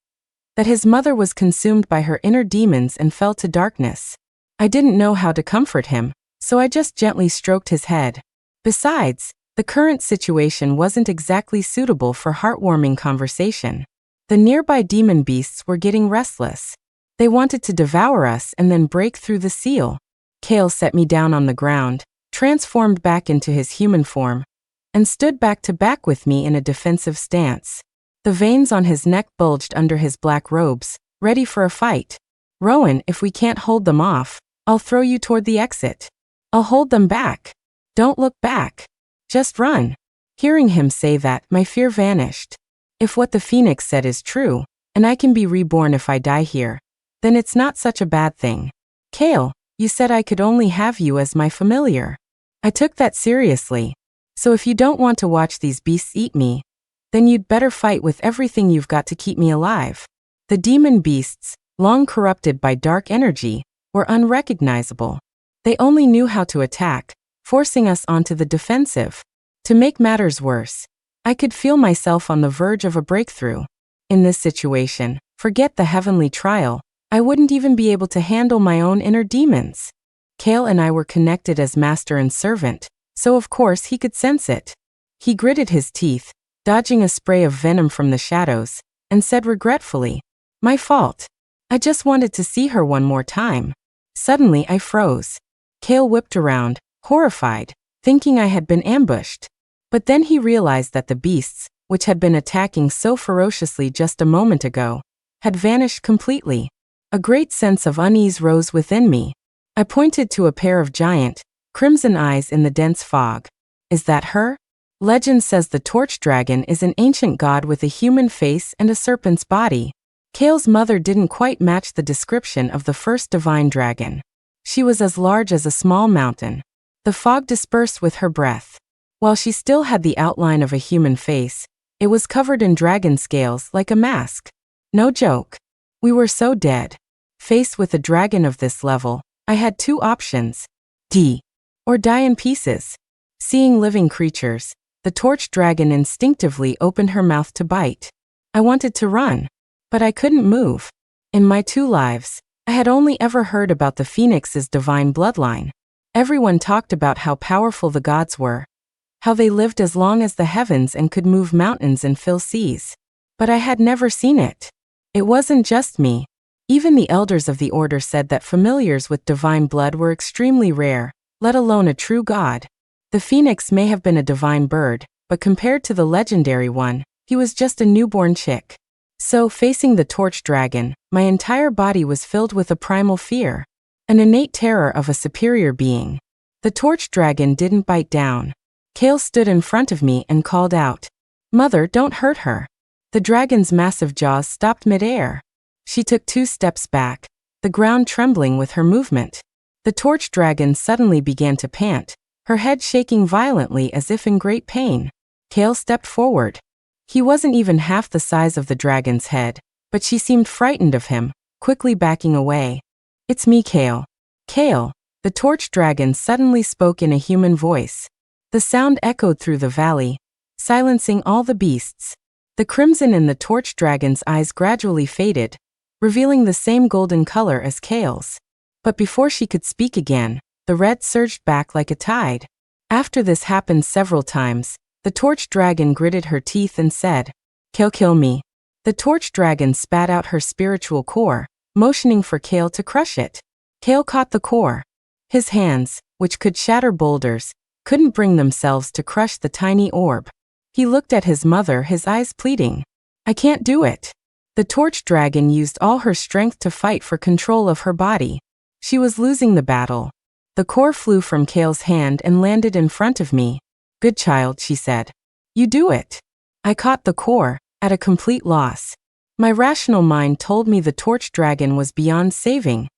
that his mother was consumed by her inner demons and fell to darkness. I didn't know how to comfort him, so I just gently stroked his head. Besides, the current situation wasn't exactly suitable for heartwarming conversation. The nearby demon beasts were getting restless. They wanted to devour us and then break through the seal. Kale set me down on the ground, transformed back into his human form, and stood back to back with me in a defensive stance. The veins on his neck bulged under his black robes, ready for a fight. "Rowan, if we can't hold them off, I'll throw you toward the exit. I'll hold them back. Don't look back. Just run." Hearing him say that, my fear vanished. If what the phoenix said is true, and I can be reborn if I die here, then it's not such a bad thing. "Kale, you said I could only have you as my familiar." I took that seriously. "So if you don't want to watch these beasts eat me, then you'd better fight with everything you've got to keep me alive." The demon beasts, long corrupted by dark energy, were unrecognizable. They only knew how to attack, forcing us onto the defensive. To make matters worse, I could feel myself on the verge of a breakthrough. In this situation, forget the heavenly trial, I wouldn't even be able to handle my own inner demons. Kale and I were connected as master and servant, so of course he could sense it. He gritted his teeth, dodging a spray of venom from the shadows, and said regretfully, "My fault. I just wanted to see her one more time." Suddenly I froze. Kale whipped around, horrified, thinking I had been ambushed. But then he realized that the beasts, which had been attacking so ferociously just a moment ago, had vanished completely. A great sense of unease rose within me. I pointed to a pair of giant, crimson eyes in the dense fog. "Is that her?" Legend says the torch dragon is an ancient god with a human face and a serpent's body. Kale's mother didn't quite match the description of the first divine dragon. She was as large as a small mountain. The fog dispersed with her breath. While she still had the outline of a human face, it was covered in dragon scales like a mask. No joke. We were so dead. Faced with a dragon of this level, I had two options. D. Or die in pieces. Seeing living creatures, the torch dragon instinctively opened her mouth to bite. I wanted to run, but I couldn't move. In my 2 lives, I had only ever heard about the phoenix's divine bloodline. Everyone talked about how powerful the gods were, how they lived as long as the heavens and could move mountains and fill seas. But I had never seen it. It wasn't just me. Even the elders of the order said that familiars with divine blood were extremely rare, let alone a true god. The phoenix may have been a divine bird, but compared to the legendary one, he was just a newborn chick. So, facing the torch dragon, my entire body was filled with a primal fear, an innate terror of a superior being. The torch dragon didn't bite down. Kale stood in front of me and called out, "Mother, don't hurt her." The dragon's massive jaws stopped midair. She took 2 steps back, the ground trembling with her movement. The torch dragon suddenly began to pant, her head shaking violently as if in great pain. Kale stepped forward. He wasn't even half the size of the dragon's head, but she seemed frightened of him, quickly backing away. "It's me, Kale." "Kale," the torch dragon suddenly spoke in a human voice. The sound echoed through the valley, silencing all the beasts. The crimson in the torch dragon's eyes gradually faded, revealing the same golden color as Kale's. But before she could speak again, the red surged back like a tide. After this happened several times, the torch dragon gritted her teeth and said, "Kale, kill me." The torch dragon spat out her spiritual core, motioning for Kale to crush it. Kale caught the core. His hands, which could shatter boulders, couldn't bring themselves to crush the tiny orb. He looked at his mother, his eyes pleading. "I can't do it." The torch dragon used all her strength to fight for control of her body. She was losing the battle. The core flew from Kale's hand and landed in front of me. "Good child," she said. "You do it." I caught the core, at a complete loss. My rational mind told me the torch dragon was beyond saving,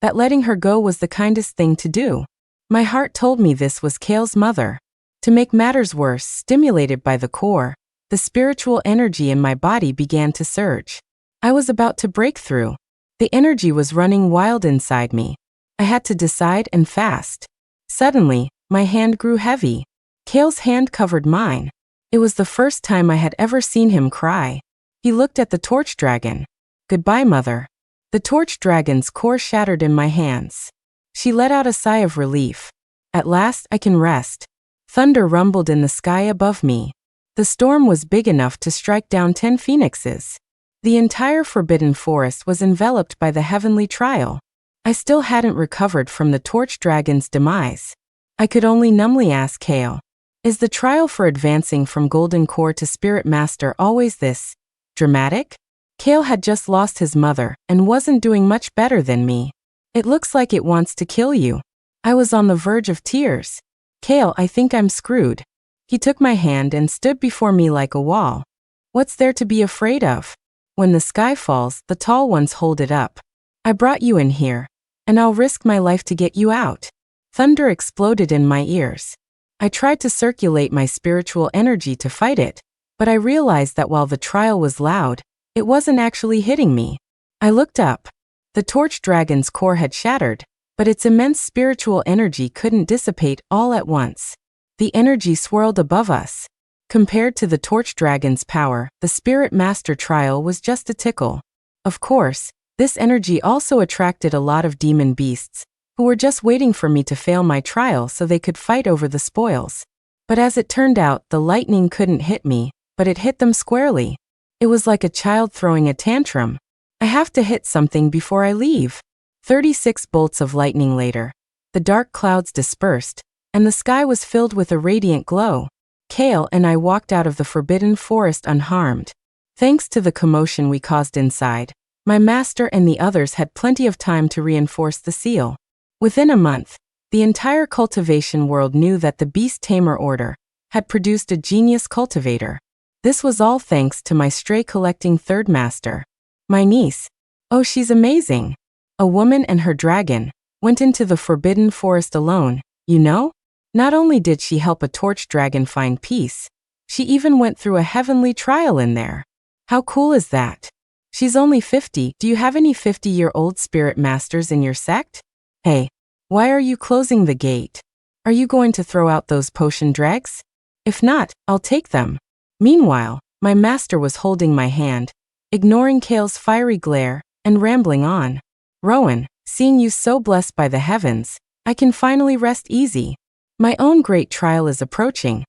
that letting her go was the kindest thing to do. My heart told me this was Kale's mother. To make matters worse, stimulated by the core, the spiritual energy in my body began to surge. I was about to break through. The energy was running wild inside me. I had to decide and fast. Suddenly, my hand grew heavy. Kale's hand covered mine. It was the first time I had ever seen him cry. He looked at the torch dragon. "Goodbye, mother." The torch dragon's core shattered in my hands. She let out a sigh of relief. "At last I can rest." Thunder rumbled in the sky above me. The storm was big enough to strike down 10 phoenixes. The entire forbidden forest was enveloped by the heavenly trial. I still hadn't recovered from the torch dragon's demise. I could only numbly ask Kale, "Is the trial for advancing from Golden Core to Spirit Master always this dramatic?" Kale had just lost his mother and wasn't doing much better than me. "It looks like it wants to kill you." I was on the verge of tears. "Kale, I think I'm screwed." He took my hand and stood before me like a wall. "What's there to be afraid of? When the sky falls, the tall ones hold it up. I brought you in here, and I'll risk my life to get you out." Thunder exploded in my ears. I tried to circulate my spiritual energy to fight it, but I realized that while the trial was loud, it wasn't actually hitting me. I looked up. The torch dragon's core had shattered, but its immense spiritual energy couldn't dissipate all at once. The energy swirled above us. Compared to the torch dragon's power, the Spirit Master trial was just a tickle. Of course, this energy also attracted a lot of demon beasts, who were just waiting for me to fail my trial so they could fight over the spoils. But as it turned out, the lightning couldn't hit me, but it hit them squarely. It was like a child throwing a tantrum. "I have to hit something before I leave." 36 bolts of lightning later, the dark clouds dispersed, and the sky was filled with a radiant glow. Kale and I walked out of the forbidden forest unharmed. Thanks to the commotion we caused inside, my master and the others had plenty of time to reinforce the seal. Within a month, the entire cultivation world knew that the Beast Tamer Order had produced a genius cultivator. This was all thanks to my stray collecting third master. My niece. Oh, she's amazing. A woman and her dragon went into the forbidden forest alone, you know? Not only did she help a torch dragon find peace, she even went through a heavenly trial in there. How cool is that? She's only 50. Do you have any 50-year-old spirit masters in your sect? Hey, why are you closing the gate? Are you going to throw out those potion dregs? If not, I'll take them. Meanwhile, my master was holding my hand, ignoring Kale's fiery glare, and rambling on. Rowan, seeing you so blessed by the heavens, I can finally rest easy. My own great trial is approaching,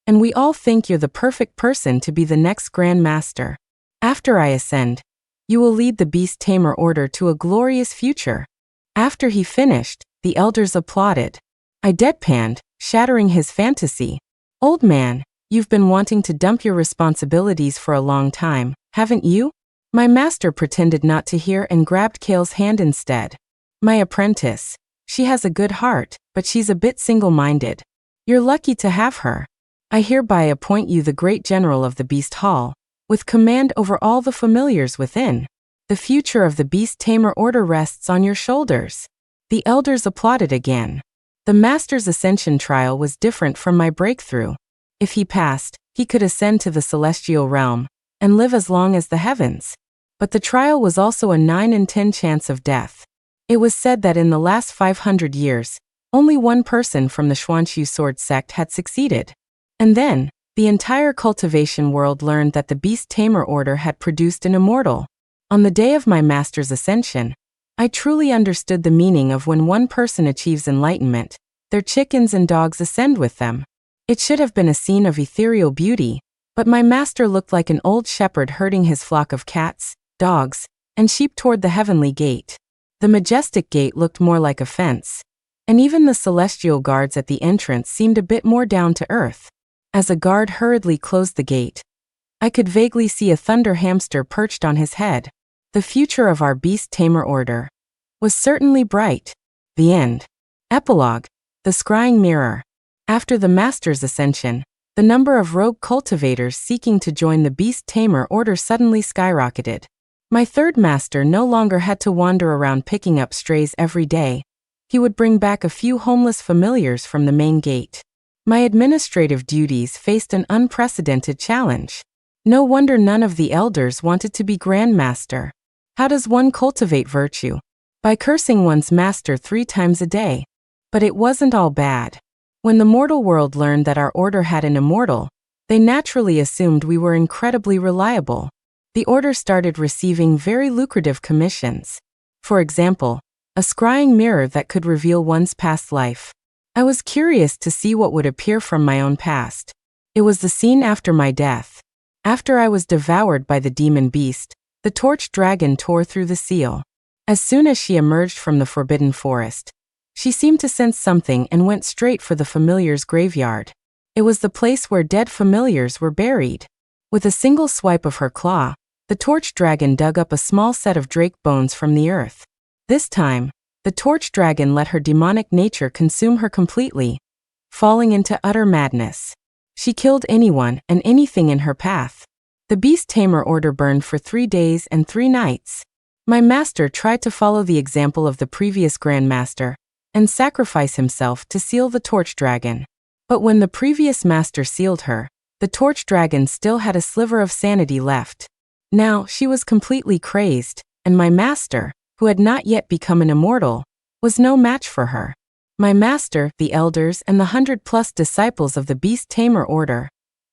and we all think you're the perfect person to be the next Grand Master. After I ascend, you will lead the Beast Tamer Order to a glorious future. After he finished, the elders applauded. I deadpanned, shattering his fantasy. Old man, you've been wanting to dump your responsibilities for a long time, haven't you? My master pretended not to hear and grabbed Kale's hand instead. My apprentice. She has a good heart, but she's a bit single-minded. You're lucky to have her. I hereby appoint you the great general of the Beast Hall, with command over all the familiars within. The future of the Beast Tamer Order rests on your shoulders. The elders applauded again. The master's ascension trial was different from my breakthrough. If he passed, he could ascend to the celestial realm and live as long as the heavens. But the trial was also a 9 in 10 chance of death. It was said that in the last 500 years, only one person from the Xuanxu sword sect had succeeded. And then, the entire cultivation world learned that the Beast Tamer Order had produced an immortal. On the day of my master's ascension, I truly understood the meaning of when one person achieves enlightenment, their chickens and dogs ascend with them. It should have been a scene of ethereal beauty, but my master looked like an old shepherd herding his flock of cats, dogs, and sheep toward the heavenly gate. The majestic gate looked more like a fence, and even the celestial guards at the entrance seemed a bit more down to earth. As a guard hurriedly closed the gate, I could vaguely see a thunder hamster perched on his head. The future of our Beast Tamer Order was certainly bright. The end. Epilogue. The Scrying Mirror. After the Master's ascension, the number of rogue cultivators seeking to join the Beast Tamer Order suddenly skyrocketed. My third master no longer had to wander around picking up strays every day. He would bring back a few homeless familiars from the main gate. My administrative duties faced an unprecedented challenge. No wonder none of the elders wanted to be Grand Master. How does one cultivate virtue? By cursing one's master 3 times a day. But it wasn't all bad. When the mortal world learned that our order had an immortal, they naturally assumed we were incredibly reliable. The order started receiving very lucrative commissions. For example, a scrying mirror that could reveal one's past life. I was curious to see what would appear from my own past. It was the scene after my death. After I was devoured by the demon beast, the torch dragon tore through the seal. As soon as she emerged from the forbidden forest, she seemed to sense something and went straight for the familiar's graveyard. It was the place where dead familiars were buried. With a single swipe of her claw, the torch dragon dug up a small set of drake bones from the earth. This time, the torch dragon let her demonic nature consume her completely, falling into utter madness. She killed anyone and anything in her path. The Beast Tamer Order burned for 3 days and 3 nights. My master tried to follow the example of the previous Grand Master and sacrifice himself to seal the torch dragon. But when the previous master sealed her, the torch dragon still had a sliver of sanity left. Now she was completely crazed, and my master, who had not yet become an immortal, was no match for her. My master, the elders, and the 100+ disciples of the Beast Tamer Order,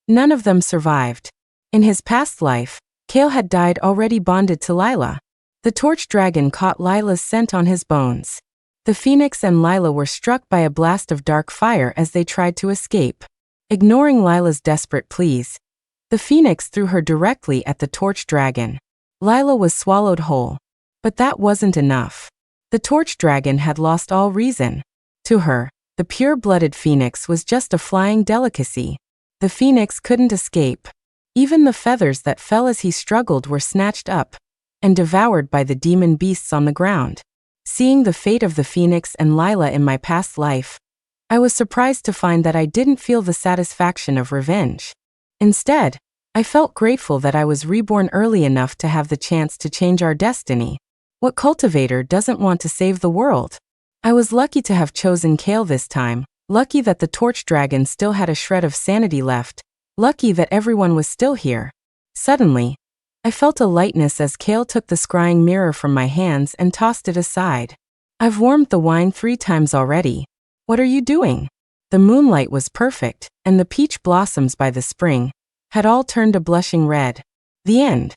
none of them survived. In his past life, Kale had died already bonded to Lila. The torch dragon caught Lila's scent on his bones. The phoenix and Lila were struck by a blast of dark fire as they tried to escape. Ignoring Lila's desperate pleas, the phoenix threw her directly at the torch dragon. Lila was swallowed whole. But that wasn't enough. The torch dragon had lost all reason. To her, the pure-blooded phoenix was just a flying delicacy. The phoenix couldn't escape. Even the feathers that fell as he struggled were snatched up and devoured by the demon beasts on the ground. Seeing the fate of the phoenix and Lila in my past life, I was surprised to find that I didn't feel the satisfaction of revenge. Instead, I felt grateful that I was reborn early enough to have the chance to change our destiny. What cultivator doesn't want to save the world? I was lucky to have chosen Kale this time, lucky that the torch dragon still had a shred of sanity left, lucky that everyone was still here. Suddenly, I felt a lightness as Kale took the scrying mirror from my hands and tossed it aside. I've warmed the wine 3 times already. What are you doing? The moonlight was perfect, and the peach blossoms by the spring had all turned a blushing red. The end.